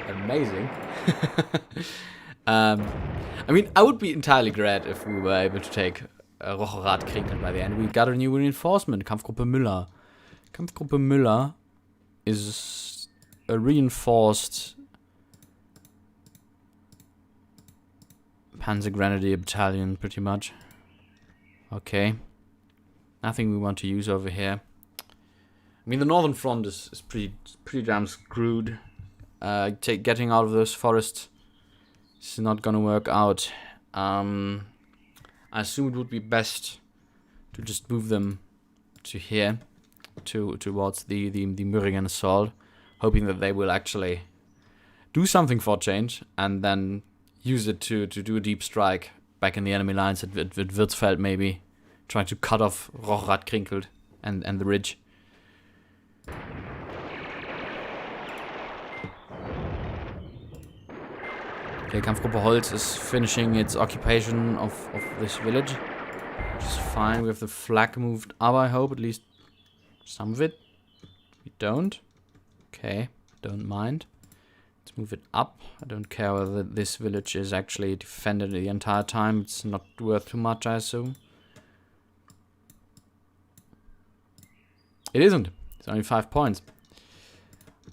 amazing. I mean, I would be entirely glad if we were able to take Rocherat Krinken by the end. We got a new reinforcement, Kampfgruppe Müller. Kampfgruppe Müller is a reinforced Panzer Grenadier battalion, pretty much. Okay. Nothing we want to use over here. I mean, the northern front is pretty damn screwed. Getting out of those forests is not gonna work out. I assume it would be best to just move them to here, towards the Müringen assault, hoping that they will actually do something for change, and then use it to do a deep strike back in the enemy lines at Würzfeld, maybe, trying to cut off Rocherat Krinkelt and the ridge. Okay, Kampfgruppe Holz is finishing its occupation of this village, which is fine. We have the flag moved up, I hope, at least some of it. We don't. Okay, don't mind. Let's move it up. I don't care whether this village is actually defended the entire time. It's not worth too much, I assume. It isn't. It's only 5 points.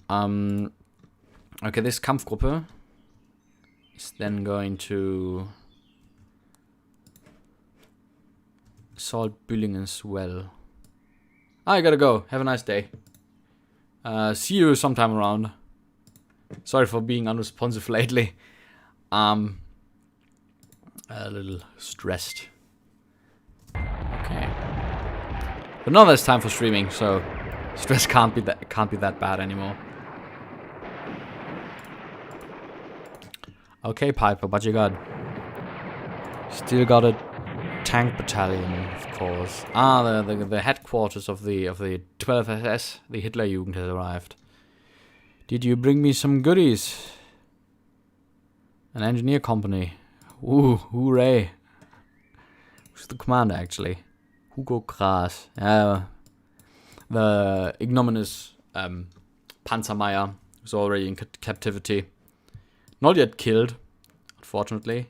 Okay, this Kampfgruppe is then going to assault Büllingen as well. I gotta go. Have a nice day. See you sometime around. Sorry for being unresponsive lately. A little stressed. Okay. But now there's time for streaming, so stress can't be that bad anymore. Okay, Piper, what you got? Still got a tank battalion, of course. The headquarters of the 12th SS, the Hitlerjugend, has arrived. Did you bring me some goodies? An engineer company. Ooh, hooray. Who's the commander, actually? Hugo Gras. The ignominious Panzermeier was already in captivity. Not yet killed, unfortunately.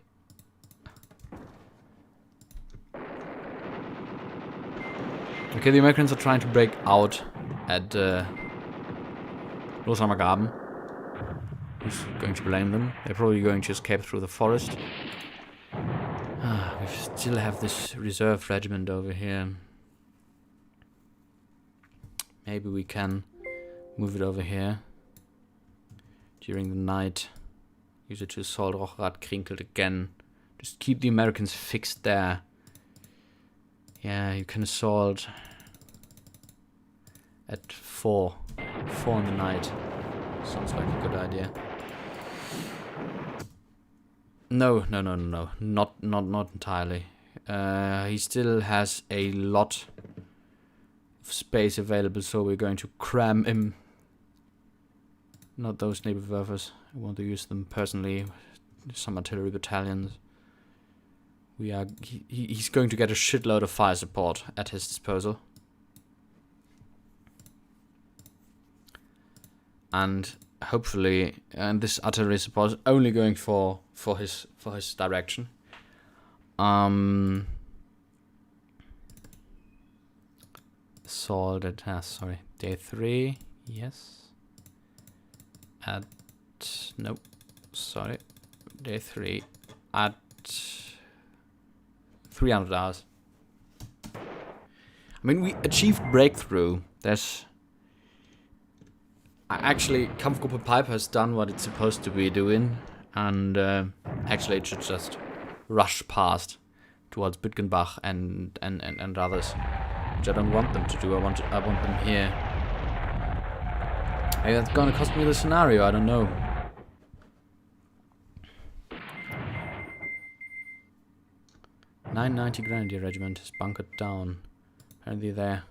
Okay, the Americans are trying to break out at Großhammer Graben. Who's going to blame them? They're probably going to escape through the forest. We still have this reserve regiment over here. Maybe we can move it over here during the night. Use it to assault Rocherat Krinkelt again. Just keep the Americans fixed there. Yeah, you can assault at 4 in the night. Sounds like a good idea. No. Not entirely. He still has a lot of space available, so we're going to cram him. Not those Nebelwerfers. I want to use them personally. Some artillery battalions. He's going to get a shitload of fire support at his disposal. And hopefully, this artillery support is only going for his direction. Assault at day 3. Yes. Day 3 at 300 hours. I mean, we achieved breakthrough. Actually, Kampfgruppe Piper has done what it's supposed to be doing, and actually it should just rush past towards Bütgenbach and others. which I don't want them to do. I want them here. Hey, that's gonna cost me the scenario. I don't know. .990 Grenadier Regiment is bunkered down. Apparently they're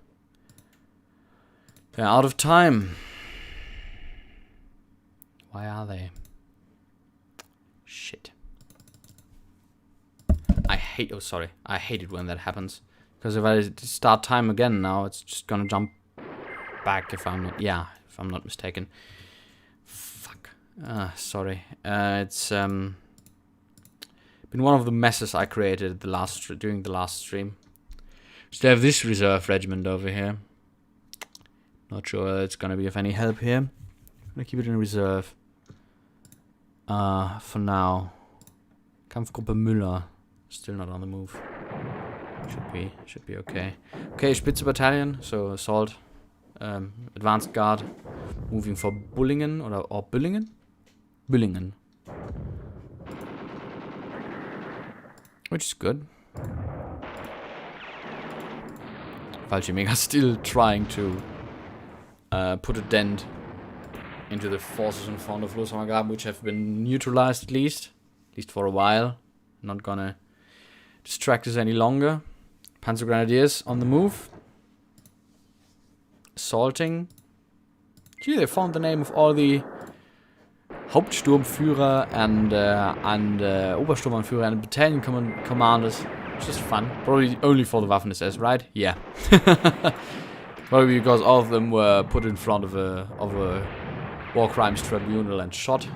out of time. Why are they? Shit. I hate it when that happens. Because if I start time again now, it's just gonna jump back if I'm not mistaken. Fuck. Sorry. It's been one of the messes I created during the last stream. Still have this reserve regiment over here. Not sure it's gonna be of any help here. I'm gonna keep it in reserve. For now. Kampfgruppe Müller. Still not on the move. Should be okay. Okay, Spitze Battalion, so assault. Advanced guard. Moving for Bullingen or Büllingen? Büllingen. Which is good. Fallschirmjäger still trying to put a dent into the forces in front of Loshammergraben, which have been neutralized at least for a while. Not gonna distract us any longer. Panzer Grenadiers on the move. Assaulting. Gee, they found the name of all the Hauptsturmführer and Obersturmanführer and battalion commanders. Which is fun. Probably only for the Waffen-SS, right? Yeah. Probably because all of them were put in front of a war crimes tribunal and shot.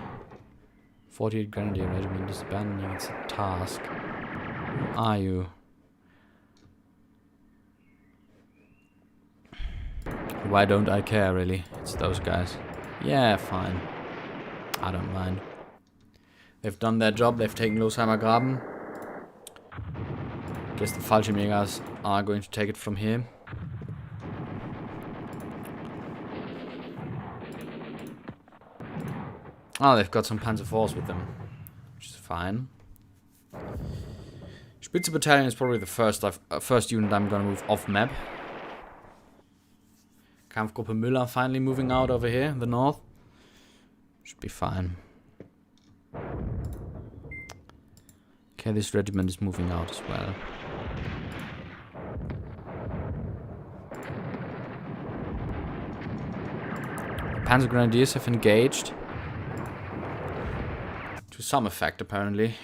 48 Grenadier Regiment is abandoning its task. Who are you? Why don't I care, really? It's those guys. Yeah, fine. I don't mind. They've done their job. They've taken Loshammergraben. Guess the Fallschirmjägers are going to take it from here. Oh, they've got some Panzer IV with them, which is fine. Spitze Battalion is probably the first unit I'm gonna move off map. Kampfgruppe Müller finally moving out over here in the north. Should be fine. Okay, this regiment is moving out as well. Panzer Grenadiers have engaged. To some effect, apparently.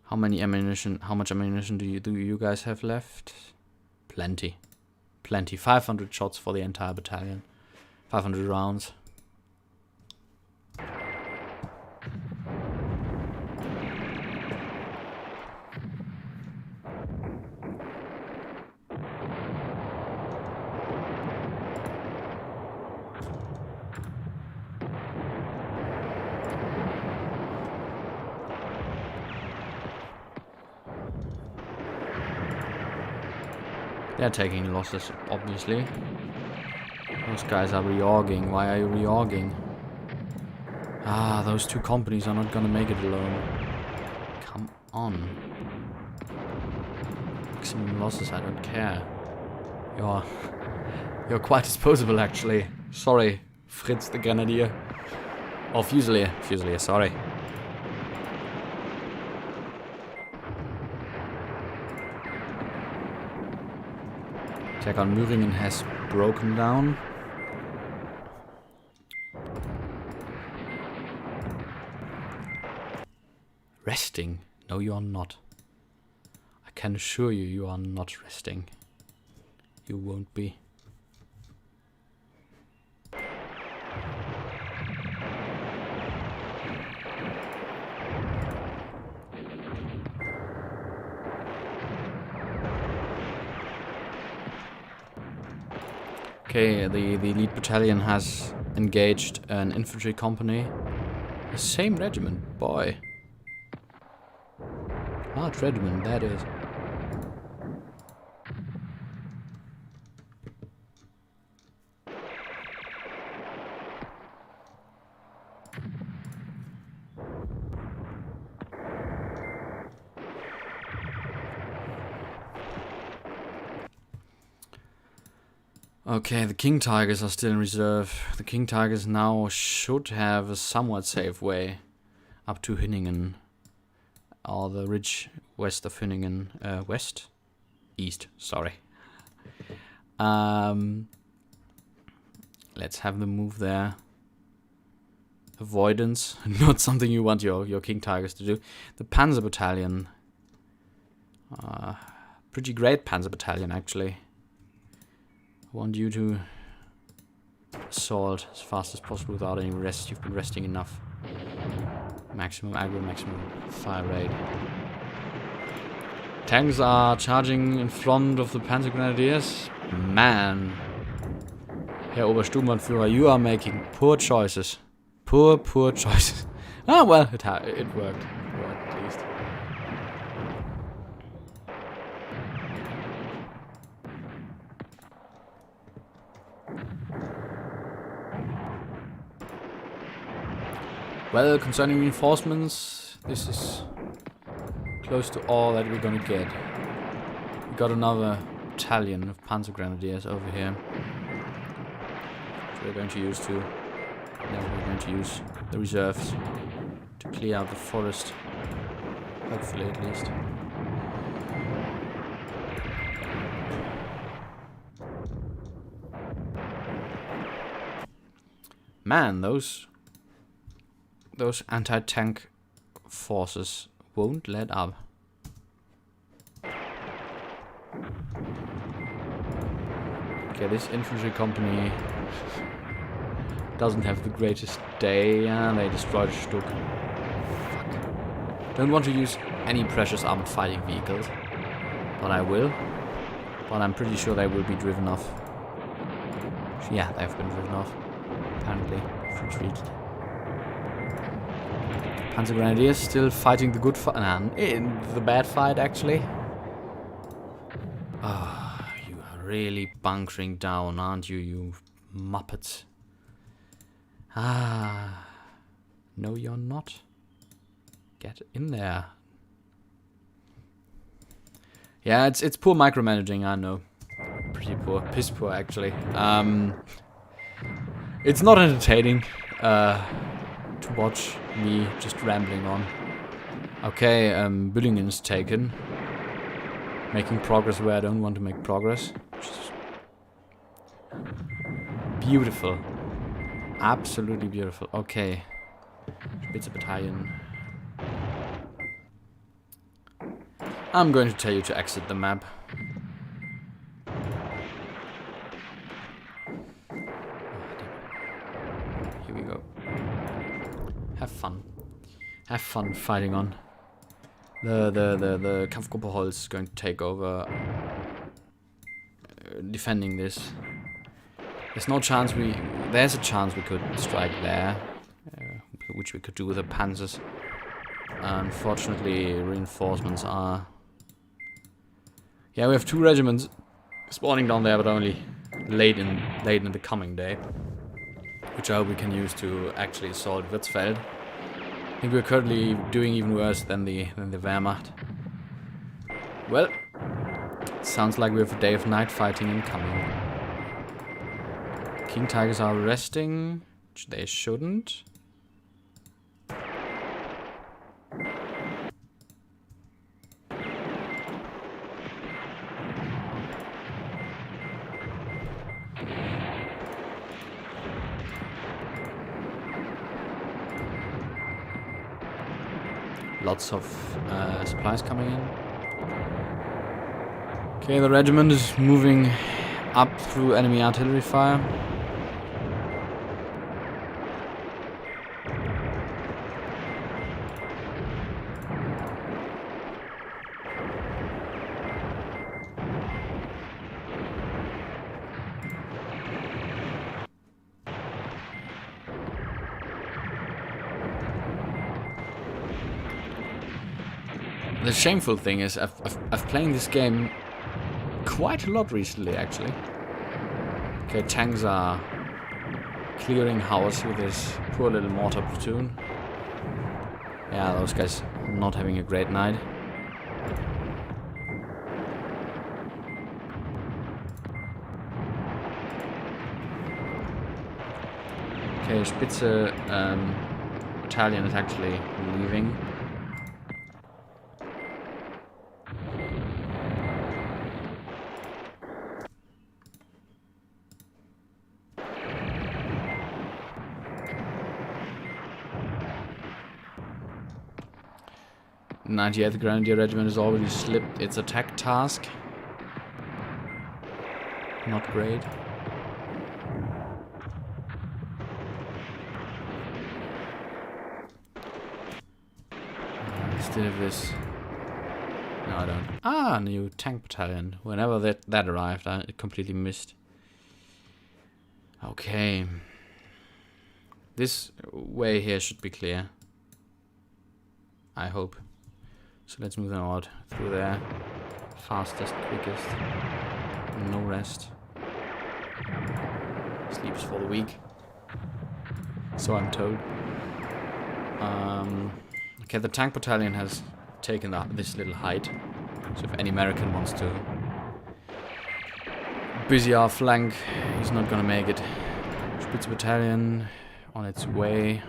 How much ammunition do you guys have left? Plenty. 500 shots for the entire battalion. 500 rounds. They're taking losses, obviously. Those guys are reorging. Why are you reorging? Ah, those two companies are not gonna make it alone. Come on. Maximum losses, I don't care. You're quite disposable, actually. Sorry, Fritz the Grenadier. Oh, Fusilier, sorry. Attack on Müringen has broken down. Resting? No, you are not. I can assure you, you are not resting. You won't be. Okay, the elite battalion has engaged an infantry company. The same regiment, boy. Large regiment, that is. Okay, the King Tigers are still in reserve. The King Tigers now should have a somewhat safe way up to Hünningen. Or the ridge west of Hünningen. West? East, sorry. Let's have them move there. Avoidance, not something you want your King Tigers to do. The Panzer Battalion. Pretty great Panzer Battalion, actually. I want you to assault as fast as possible without any rest. You've been resting enough. Maximum aggro, maximum fire rate. Tanks are charging in front of the Panzer Grenadiers. Man. Herr Obersturmbannführer, you are making poor choices. Poor choices. Ah, well, it worked. It worked, at least. Well, concerning reinforcements, this is close to all that we're gonna get. We got another battalion of Panzer Grenadiers over here. Which we're going to use to... Then we're going to use the reserves to clear out the forest. Hopefully, at least. Man, those anti-tank forces won't let up. Okay, this infantry company doesn't have the greatest day. They destroyed a Stuck. Fuck. Don't want to use any precious armored fighting vehicles, but I will. But I'm pretty sure they will be driven off. Yeah, they've been driven off. Apparently, retreated. Panzer Grenadiers still fighting the good fight. In the bad fight, actually. Ah, you are really bunkering down, aren't you, you muppets? Ah, no, you're not. Get in there. Yeah, it's poor micromanaging, I know. Pretty poor, piss poor, actually. It's not entertaining to watch me just rambling on. Okay, Büdingen's taken. Making progress where I don't want to make progress. Just beautiful. Absolutely beautiful. Okay. Spitze Battalion. I'm going to tell you to exit the map. Here we go. Have fun. Have fun fighting on. The Kampfgruppe Holz is going to take over defending this. There's no chance there's a chance we could strike there, which we could do with the panzers. Unfortunately, reinforcements are... Yeah, we have 2 regiments spawning down there, but only late in the coming day, which I hope we can use to actually assault Würzfeld. I think we're currently doing even worse than the Wehrmacht. Well, sounds like we have a day of night fighting incoming. King Tigers are resting, which they shouldn't. Lots of supplies coming in. Okay, the regiment is moving up through enemy artillery fire. The shameful thing is I've played this game quite a lot recently, actually. Okay, tanks are clearing house with this poor little mortar platoon. Yeah, those guys not having a great night. Okay, Spitze battalion is actually leaving. The 98th Grenadier Regiment has already slipped its attack task. Not great. Still have this. No, I don't. Ah, new tank battalion. Whenever that arrived, I completely missed. Okay. This way here should be clear. I hope. So let's move them out through there. Fastest, quickest. No rest. Sleeps for the week. So I'm told. Okay, the tank battalion has taken this little height. So if any American wants to busy our flank, he's not gonna make it. Spitze battalion on its way.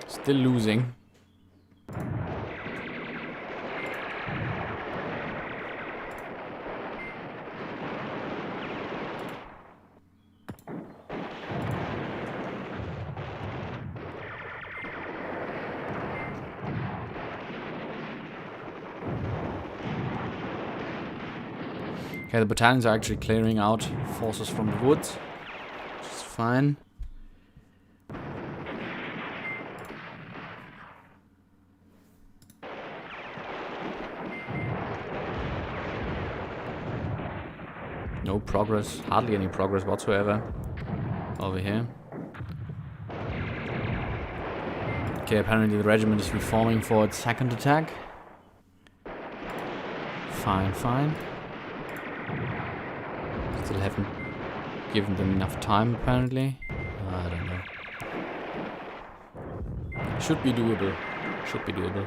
Still losing. Okay, the battalions are actually clearing out forces from the woods, which is fine. No progress, hardly any progress whatsoever over here. Okay, apparently the regiment is reforming for its second attack. Fine, fine. Still haven't given them enough time, apparently. I don't know. Should be doable. Should be doable.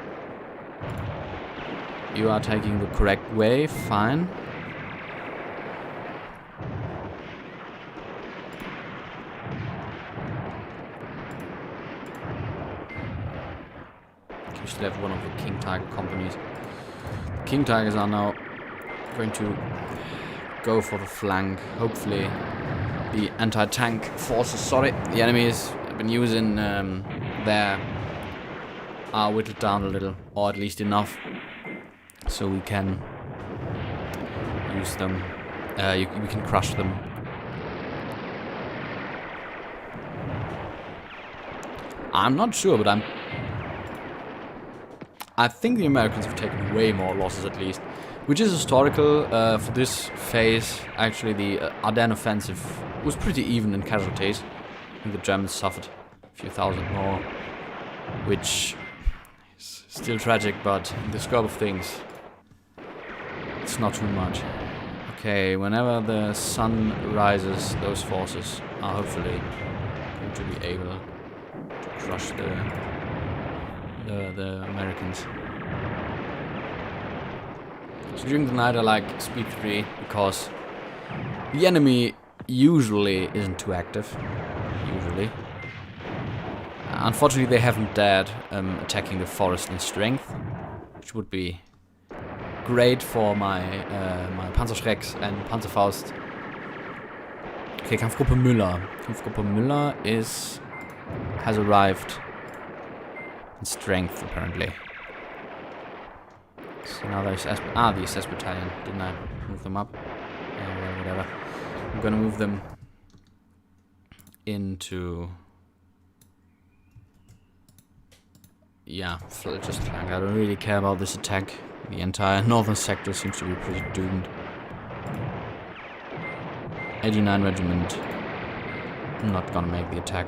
You are taking the correct way, fine. We still have one of the King Tiger companies. The King Tigers are now going to go for the flank. Hopefully the anti-tank forces, the enemies have been using there are whittled down a little, or at least enough, so we can use them. We can crush them. I'm not sure, but I think the Americans have taken way more losses, at least. Which is historical for this phase. Actually, the Ardennes offensive was pretty even in casualties. I think the Germans suffered a few thousand more, which is still tragic, but in the scope of things, it's not too much. Okay, whenever the sun rises, those forces are hopefully going to be able to crush the Americans. So during the night I like speed 3 because the enemy usually isn't too active. Usually. Unfortunately they haven't dared attacking the forest in strength, which would be great for my Panzerschrecks and Panzerfaust. Okay, Kampfgruppe Müller. Kampfgruppe Müller has arrived in strength apparently. So now there's the SS battalion. Didn't I move them up? Yeah, whatever. I'm gonna move them into just flank. I don't really care about this attack. The entire northern sector seems to be pretty doomed. 89 Regiment. I'm not gonna make the attack.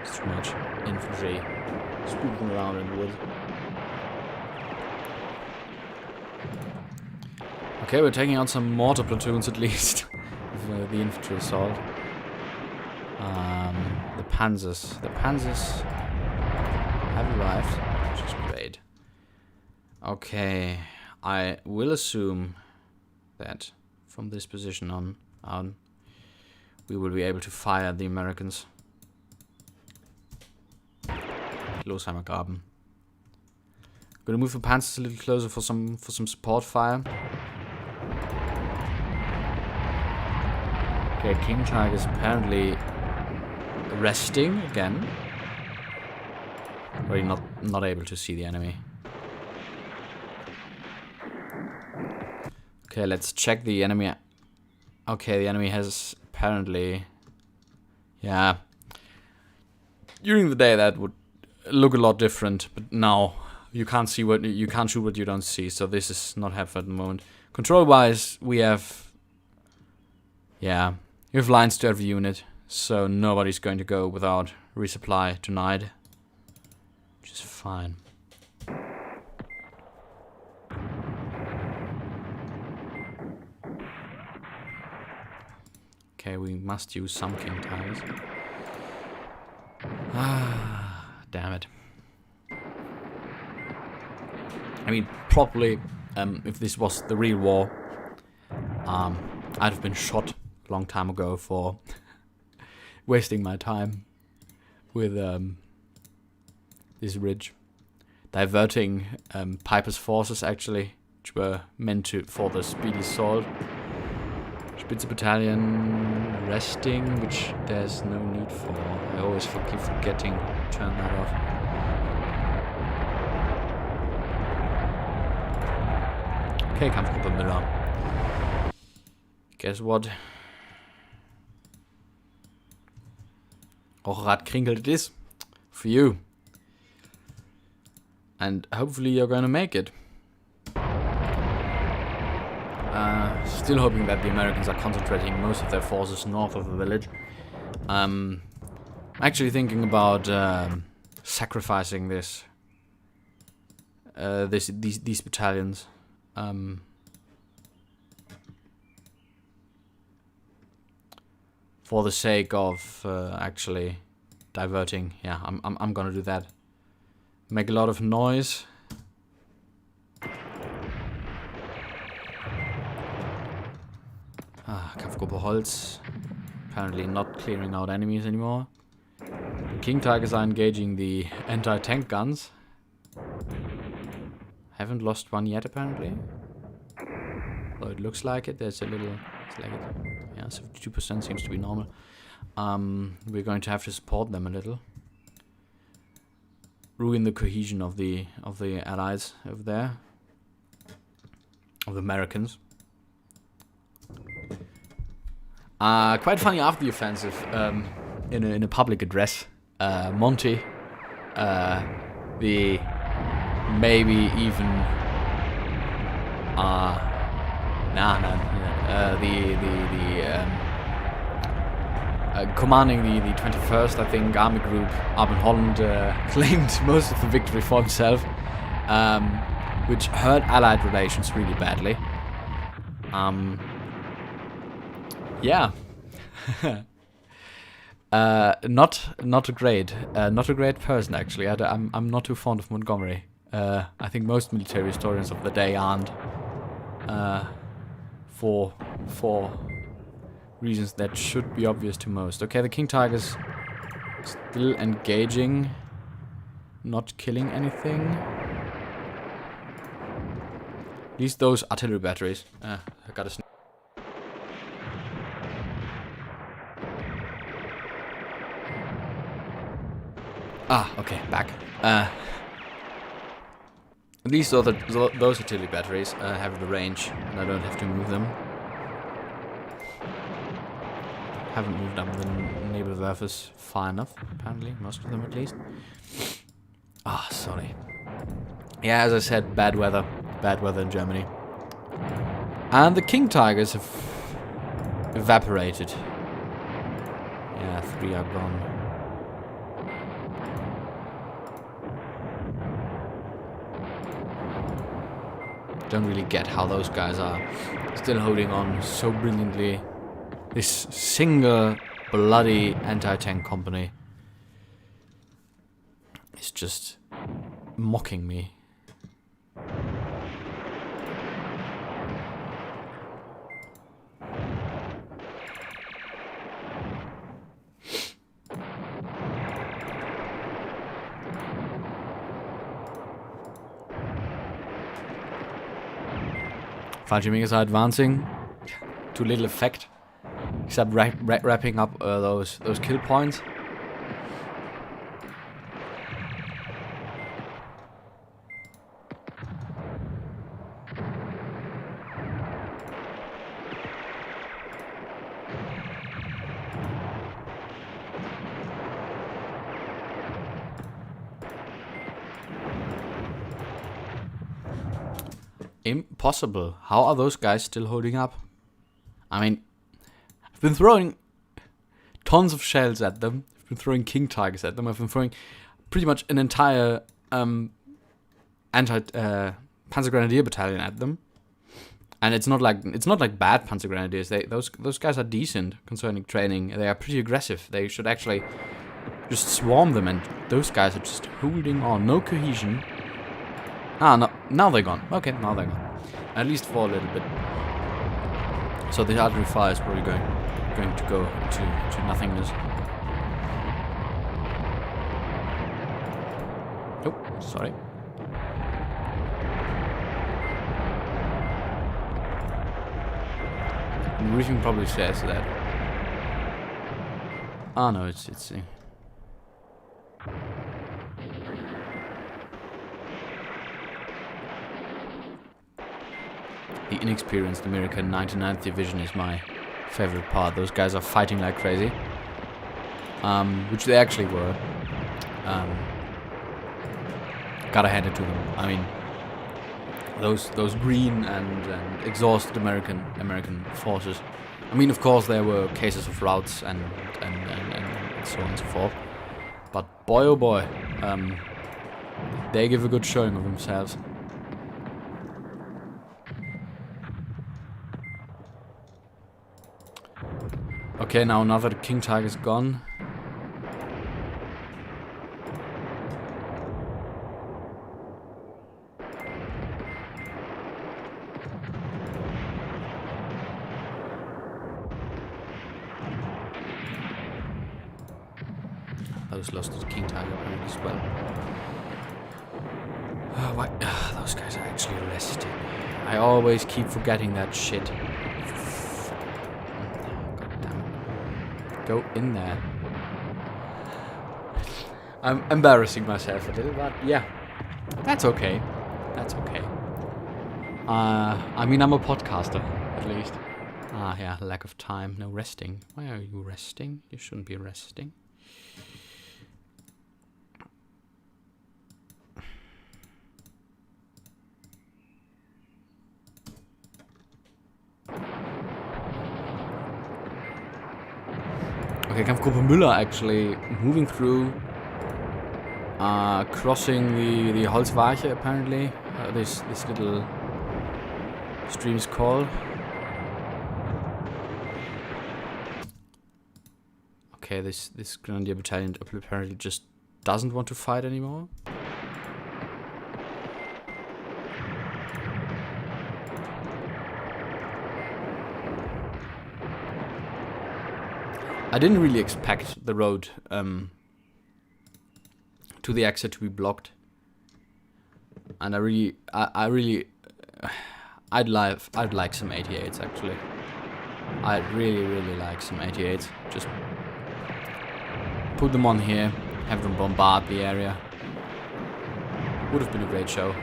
It's too much infantry spooking around in the woods. Okay, we're taking out some mortar platoons at least. With the infantry assault. The Panzers. The Panzers have arrived, which is great. Okay, I will assume that from this position on, we will be able to fire at the Americans. Losheimer Graben. Gonna move the Panzers a little closer for some support fire. Okay, King Tiger is apparently resting again. Or not able to see the enemy. Okay, let's check the enemy. Okay, the enemy has apparently, yeah. During the day that would look a lot different, but now you can't shoot what you don't see. So this is not happening at the moment. Control-wise, we have lines to every unit, so nobody's going to go without resupply tonight, which is fine. Okay, we must use some King Tigers. Ah, damn it. I mean, probably, if this was the real war, I'd have been shot a long time ago for wasting my time with this ridge. Diverting Piper's forces, actually, which were meant for the speedy assault. Spitze Battalion resting, which there's no need for. I always keep forgetting to turn that off. Okay, Kampfgruppe Müller. Guess what? Rochrad Kringel it is. For you. And hopefully you're gonna make it. Still hoping that the Americans are concentrating most of their forces north of the village. I'm actually thinking about sacrificing these battalions. For the sake of actually diverting. Yeah, I'm gonna do that. Make a lot of noise. Kampfgruppe Holz. Apparently not clearing out enemies anymore. The King Tigers are engaging the anti-tank guns. Haven't lost one yet, apparently. Though it looks like it. There's a little... It's like it. Yeah, 72% seems to be normal. We're going to have to support them a little. Ruin the cohesion of the allies over there. Of the Americans. Quite funny after the offensive, in a public address, Monty, the maybe even commanding the 21st, I think, Army Group up in Holland, claimed most of the victory for himself, which hurt Allied relations really badly. Yeah. Not a great person, actually. I'm not too fond of Montgomery. I think most military historians of the day aren't, for reasons that should be obvious to most. Okay, the King Tigers still engaging, not killing anything. At least those artillery batteries. I got a okay, back. At least those artillery batteries have the range, and I don't have to move them. Haven't moved them the Nebelwerfers far enough, apparently, most of them at least. Sorry. Yeah, as I said, bad weather in Germany. And the King Tigers have evaporated. Yeah, 3 are gone. Don't really get how those guys are still holding on so brilliantly. This single bloody anti-tank company is just mocking me. Fallschirmjägers are advancing to little effect, except wrapping up those kill points. Impossible. How are those guys still holding up? I mean, I've been throwing tons of shells at them. I've been throwing king tigers at them. I've been throwing pretty much an entire Panzer Grenadier battalion at them. And it's not like bad Panzer Grenadiers. Those guys are decent concerning training. They are pretty aggressive. They should actually just swarm them, and those guys are just holding on. No cohesion. Ah, no, now they're gone. Okay, now they're gone. At least for a little bit. So the artillery fire is probably going to go to nothingness. Oh, sorry. The briefing probably says that. Ah, no, it's the inexperienced American 99th Division is my favorite part. Those guys are fighting like crazy, which they actually were. Gotta hand it to them. I mean, those green and exhausted American forces. I mean, of course, there were cases of routes and so on and so forth. But boy, oh boy, they give a good showing of themselves. Okay, now that the king tiger is gone. Those lost to the king tiger as well. Why? Those guys are actually resting. I always keep forgetting that shit. Go in there. I'm embarrassing myself a little, but yeah, that's okay. That's okay. I mean, I'm a podcaster, at least. Ah, yeah, lack of time, no resting. Why are you resting? You shouldn't be resting. Okay, Kampfgruppe Müller actually moving through, crossing the Holzweiche apparently. This little stream is called. Okay, this Grenadier battalion apparently just doesn't want to fight anymore. I didn't really expect the road to the exit to be blocked, and I'd like some 88s actually. I'd really like some 88s. Just put them on here, have them bombard the area. Would have been a great show.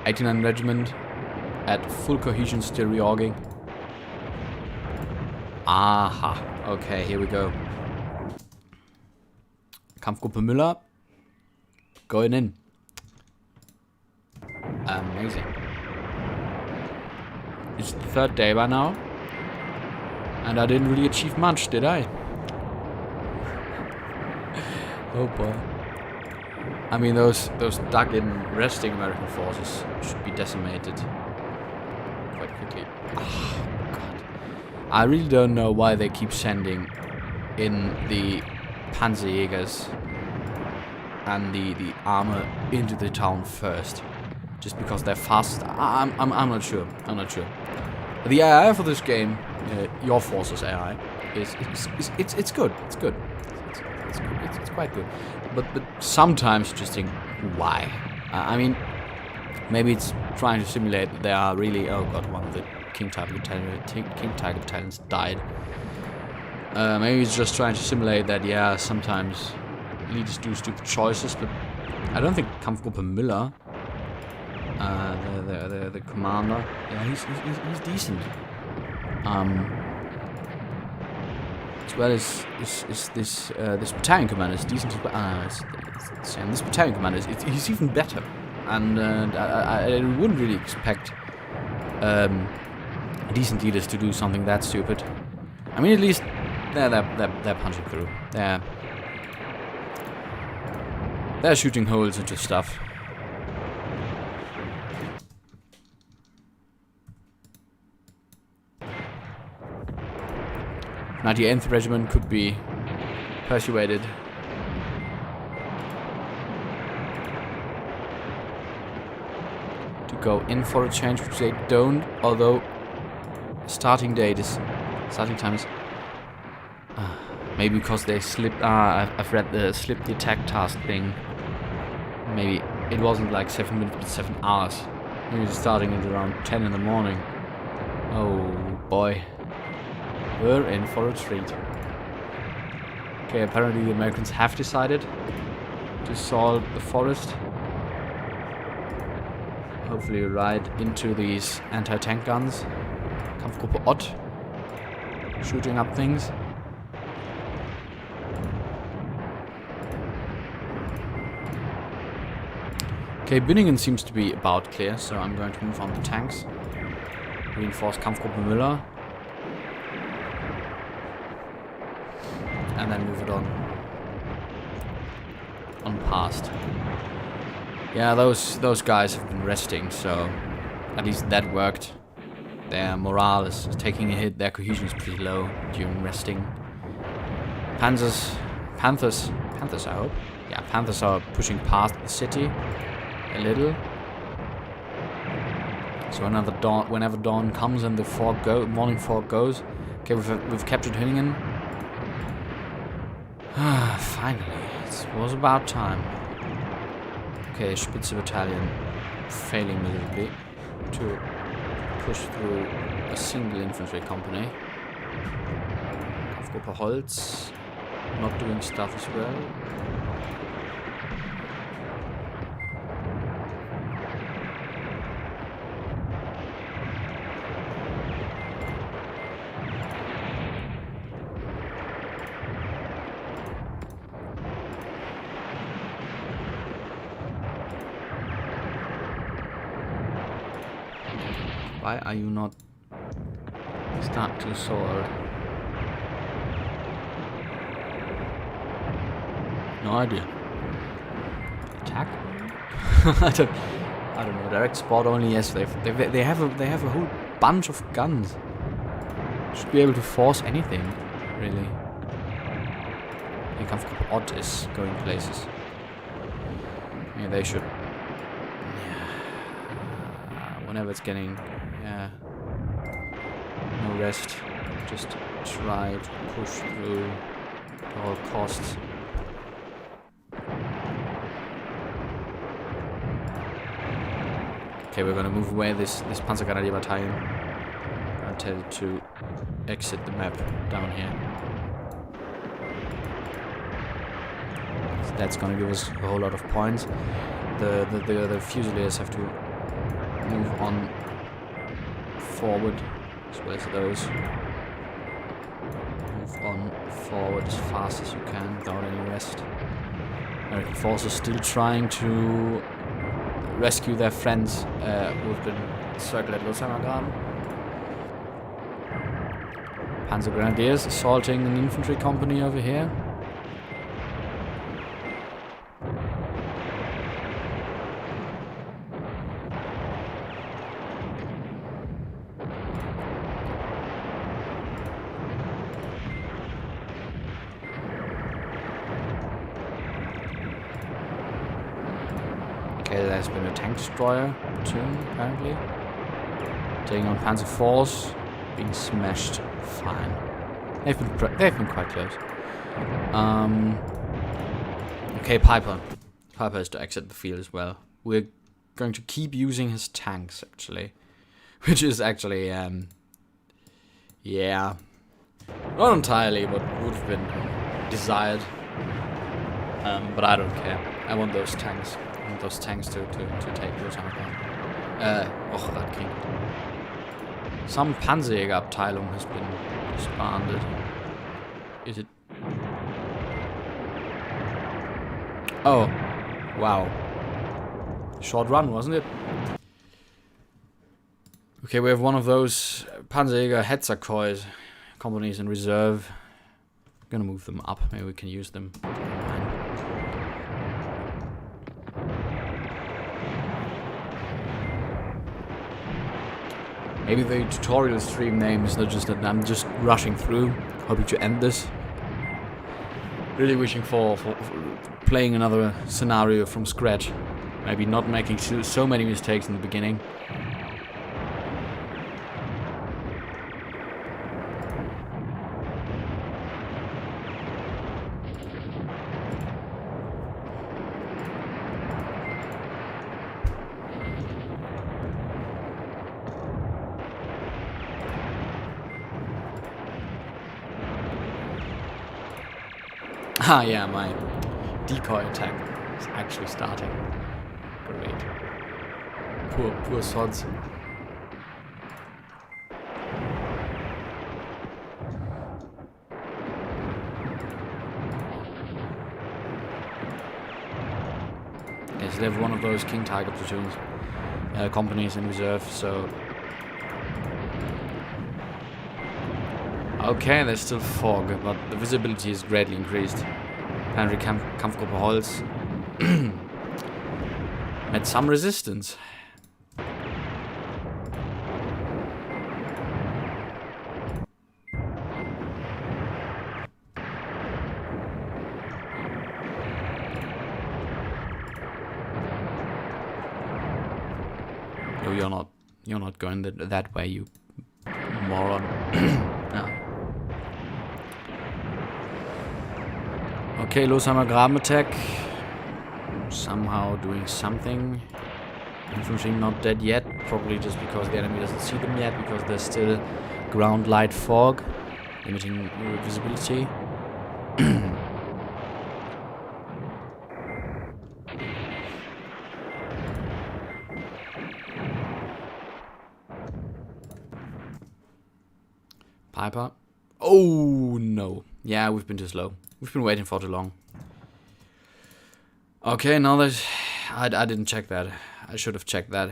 89 Regiment. At full cohesion, still reorging. Aha. Okay, here we go. Kampfgruppe Müller. Going in. Amazing. It's the third day by now. And I didn't really achieve much, did I? Oh boy. I mean, those dug-in resting American forces should be decimated quite quickly. Oh, God. I really don't know why they keep sending in the Panzerjägers and the armor into the town first, just because they're fast. I'm not sure. I'm not sure. The AI for this game, your forces AI, it's good. It's good. It's quite good. But sometimes you just think, why? I mean, maybe it's trying to simulate that they are really... Oh god, one of the King Tiger battalions died. Maybe it's just trying to simulate that, yeah, sometimes leaders do stupid choices, but I don't think Kampfgruppe Müller, the commander, yeah, he's decent. As well as this battalion commander is decent as well. And this battalion commander he's even better. And I wouldn't really expect decent leaders to do something that stupid. I mean, at least they're punching through. They're shooting holes into stuff. 98th Regiment could be persuaded to go in for a change, which they don't, although starting time is maybe because they slipped. I've read the slip the attack task thing. Maybe it wasn't like 7 minutes, but 7 hours. Maybe it's starting at around 10 in the morning. Oh boy. We're in for a treat. Okay, apparently the Americans have decided to assault the forest. Hopefully right into these anti-tank guns. Kampfgruppe Ott. Shooting up things. Okay, Binningen seems to be about clear, so I'm going to move on to tanks. Reinforce Kampfgruppe Müller. And then move it on past. Yeah, those guys have been resting, so at least that worked. Their morale is taking a hit. Their cohesion is pretty low during resting. Panthers, I hope. Yeah, Panthers are pushing past the city a little. So whenever dawn comes and the morning fog goes. Okay, we've captured Hüningen. Finally, it was about time. Okay, Spitze Battalion failing miserably to push through a single infantry company. Kampfgruppe Holz not doing stuff as well. Why are you not start to assault? No idea. Attack? I don't know. Direct support only. Yes, they have a whole bunch of guns. Should be able to force anything, really. The Kampfgruppe Ott is going places. Yeah, they should. Whenever it's getting no rest, just try to push through at all costs. Okay, we're gonna move away this Panzergrenadier battalion. I'll tell it to exit the map down here. So that's gonna give us a whole lot of points. The Fusiliers have to move on forward as well as those. Move on forward as fast as you can without any rest. American forces still trying to rescue their friends who've been circled at Elsenborn. Panzer Grenadiers assaulting an infantry company over here. Okay, there's been a tank destroyer platoon, apparently. Taking on Panzer Force, being smashed. Fine. They've been quite close. Okay, Piper. Piper is to exit the field as well. we're going to keep using his tanks, actually. Which is actually, yeah, not entirely what would have been desired. But I don't care. I want those tanks. I want those tanks to take those out. Oh, that king. Some Panzerjägerabteilung has been disbanded. Is it? Oh, wow. Short run, wasn't it? Okay, we have one of those Panzerjäger Hetzerkois companies in reserve. I'm gonna move them up. Maybe we can use them. Maybe the tutorial stream name is not just that I'm just rushing through, hoping to end this. Really wishing for playing another scenario from scratch. Maybe not making so many mistakes in the beginning. Ah, yeah, my decoy attack is actually starting. Great. Poor sods. Yes, they have one of those King Tiger platoons, companies in reserve, so... Okay, there's still fog, but the visibility is greatly increased. Apparently Kampfgruppe Holz met some resistance. No, you're not going that way, you moron. No. Okay, Losheimer Graben attack. Somehow doing something. Infantry not dead yet, probably just because the enemy doesn't see them yet, because there's still ground light fog, limiting visibility. Piper. Oh no. Yeah, we've been too slow. We've been waiting for too long. Okay, now that I didn't check that. I should have checked that.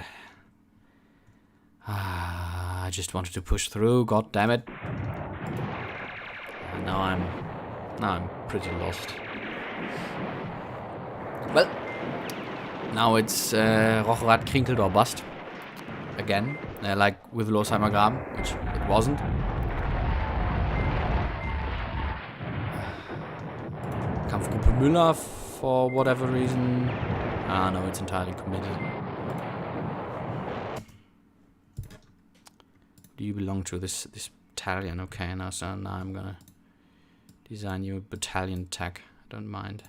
I just wanted to push through. God damn it! And now I'm pretty lost. Well, now it's Rocherad Krinkel or bust again, like with Losheimer Graben, which it wasn't. Kampfgruppe Müller, for whatever reason. Ah, no, it's entirely committed. Do you belong to this battalion? Okay, now I'm gonna design you a battalion attack. I don't mind.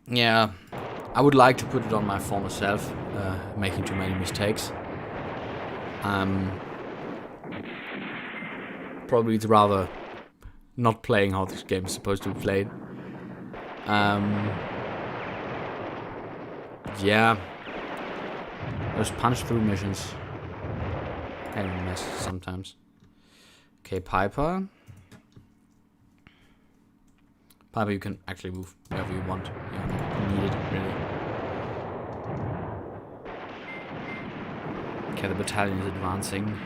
Yeah, I would like to put it on my former self, making too many mistakes. Probably it's rather not playing how this game is supposed to be played. Yeah. Those punch-through missions. Kind of a mess sometimes. Okay, Piper. Piper, you can actually move wherever you want. You don't need it, really. Okay, the battalion is advancing.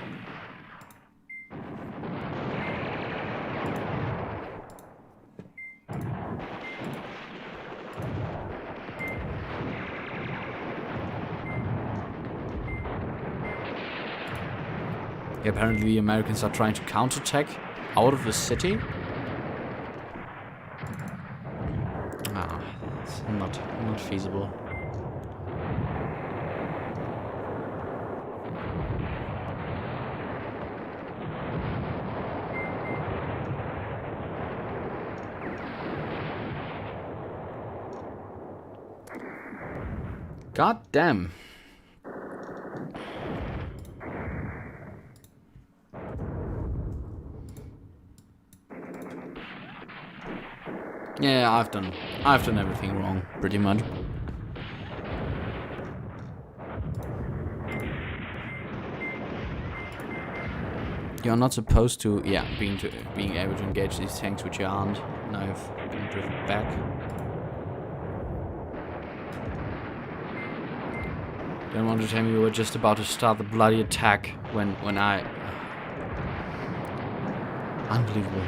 Yeah, apparently the Americans are trying to counterattack out of the city. Ah, it's not feasible. God damn. Yeah, I've done everything wrong, pretty much. You're not supposed to, yeah, being able to engage these tanks, which you aren't. Now I've been driven back. Don't want to tell me you were just about to start the bloody attack when I... Unbelievable.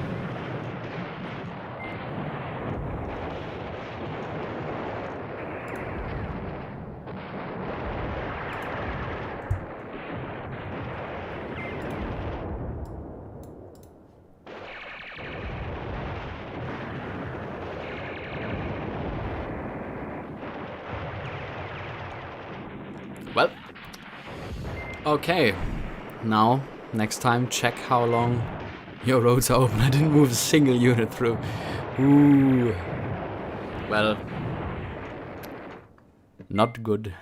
Well, okay, now, next time, check how long your roads are open. I didn't move a single unit through. Ooh, well, not good.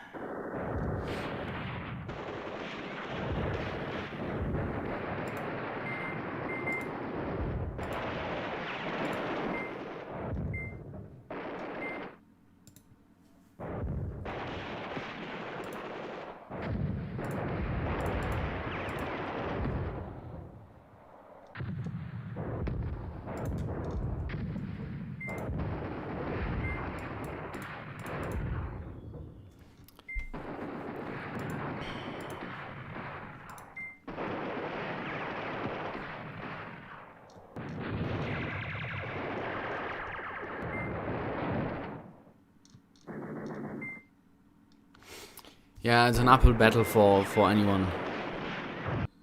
Yeah, it's an uphill battle for anyone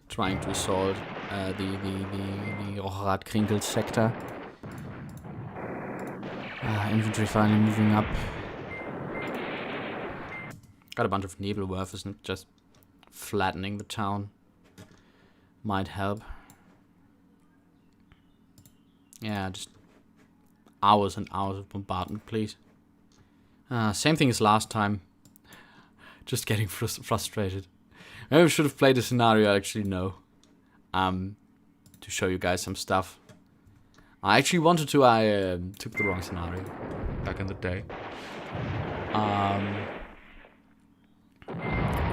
trying to assault the Rocherath-Krinkel sector. Infantry finally moving up. Got a bunch of Nebelwerfers and just flattening the town might help. Yeah, just hours and hours of bombardment, please. Same thing as last time. Just getting frustrated. Maybe we should have played a scenario I actually know. To show you guys some stuff. I actually wanted to, I took the wrong scenario back in the day.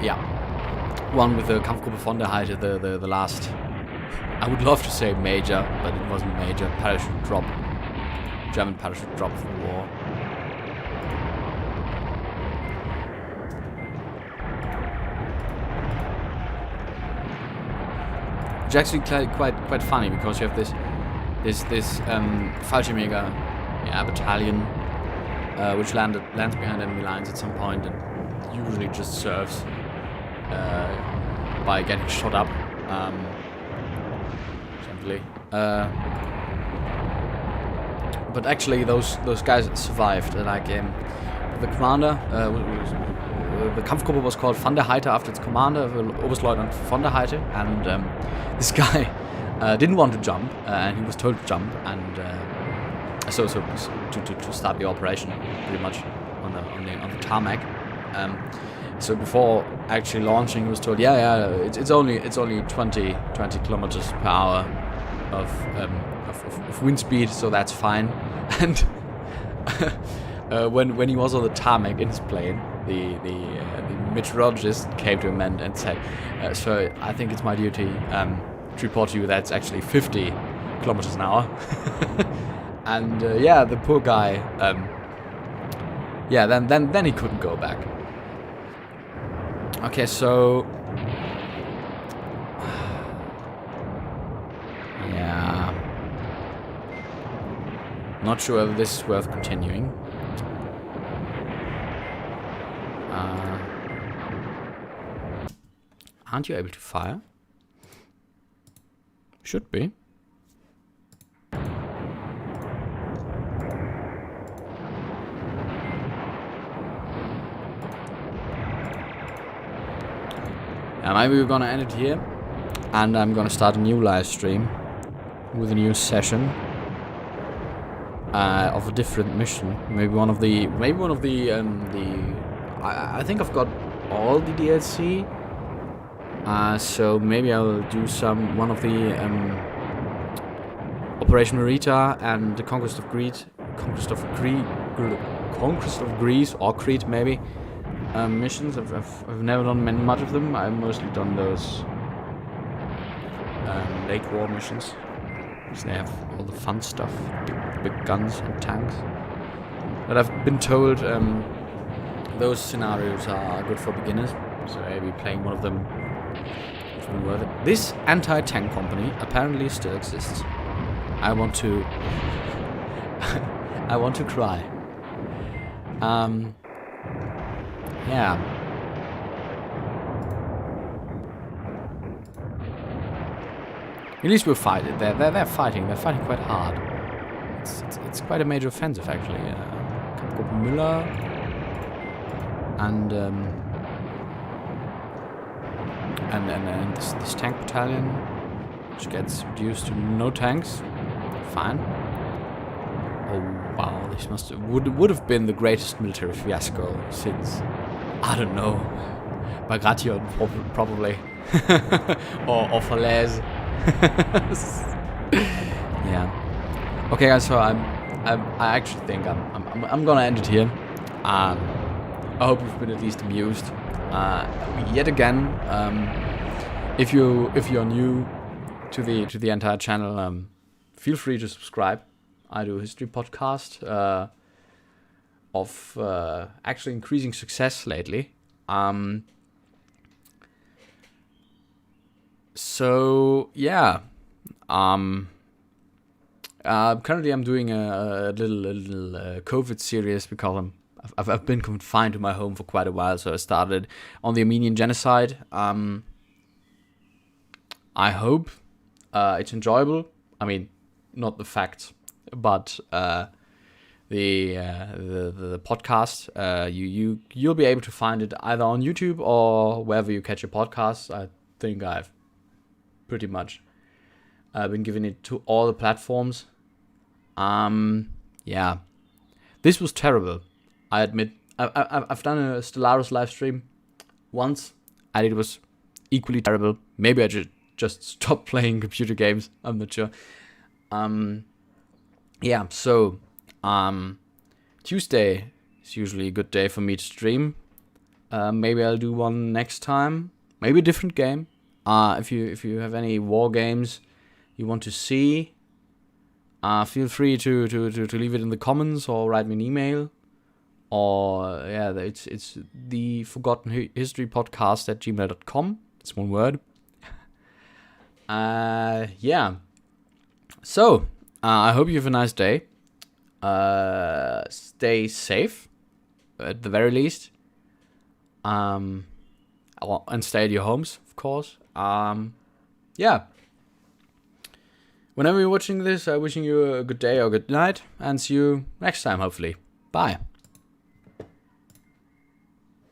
Yeah. One with the Kampfgruppe von der Heide, the last, I would love to say major, but it wasn't major, parachute drop. German parachute drop for the war. It's actually quite funny because you have this Fallschirmjäger battalion which lands behind enemy lines at some point and usually just serves by getting shot up simply. But actually those guys survived. Like the commander, the Kampfgruppe was called von der Heide after its commander, Oberstleutnant von der Heide, and this guy didn't want to jump, and he was told to jump, and so to start the operation, pretty much on the tarmac. So before actually launching, he was told, it's only 20 kilometers per hour of wind speed, so that's fine. And when he was on the tarmac in his plane, the meteorologist came to him and said, "Sir, I think it's my duty to report to you that it's actually 50 kilometers an hour." And the poor guy, then he couldn't go back. Okay, so yeah, not sure whether this is worth continuing. Aren't you able to fire? Should be. Maybe we're gonna end it here, and I'm gonna start a new live stream with a new session of a different mission. Maybe one of the I think I've got all the DLC. So maybe I'll do one of the Operation Marita and the Conquest of Greece, or Crete maybe. Missions. I've never done much of them. I've mostly done those late war missions. So they have all the fun stuff, big guns and tanks. But I've been told those scenarios are good for beginners. So maybe playing one of them is really worth it. This anti-tank company apparently still exists. I want to cry. Yeah. At least we're fighting. They're fighting. They're fighting quite hard. It's quite a major offensive actually. Kapko Müller and this tank battalion, which gets reduced to no tanks. Fine. Oh wow, this would have been the greatest military fiasco since, I don't know, Bagration probably, or Falaise. Yeah. Okay, guys. So I actually think I'm gonna end it here. I hope you've been at least amused. Yet again, if you're new to the entire channel, feel free to subscribe. I do a history podcast of actually increasing success lately. So yeah, currently I'm doing a little COVID series because I've been confined to my home for quite a while. So I started on the Armenian genocide. I hope it's enjoyable. I mean, not the facts, but the podcast. You'll be able to find it either on YouTube or wherever you catch your podcasts. I think I've pretty much been giving it to all the platforms. Yeah, this was terrible. I admit. I've done a Stellaris live stream once, and it was equally terrible. Maybe I should just stop playing computer games. I'm not sure. Yeah. So, Tuesday is usually a good day for me to stream. Maybe I'll do one next time. Maybe a different game. If you have any war games you want to see, feel free to leave it in the comments or write me an email. Or yeah, it's the Forgotten History Podcast at gmail.com. It's one word. Yeah. So I hope you have a nice day. Stay safe, at the very least. And stay at your homes, of course. Yeah. Whenever you're watching this, I'm wishing you a good day or good night, and see you next time, hopefully. Bye.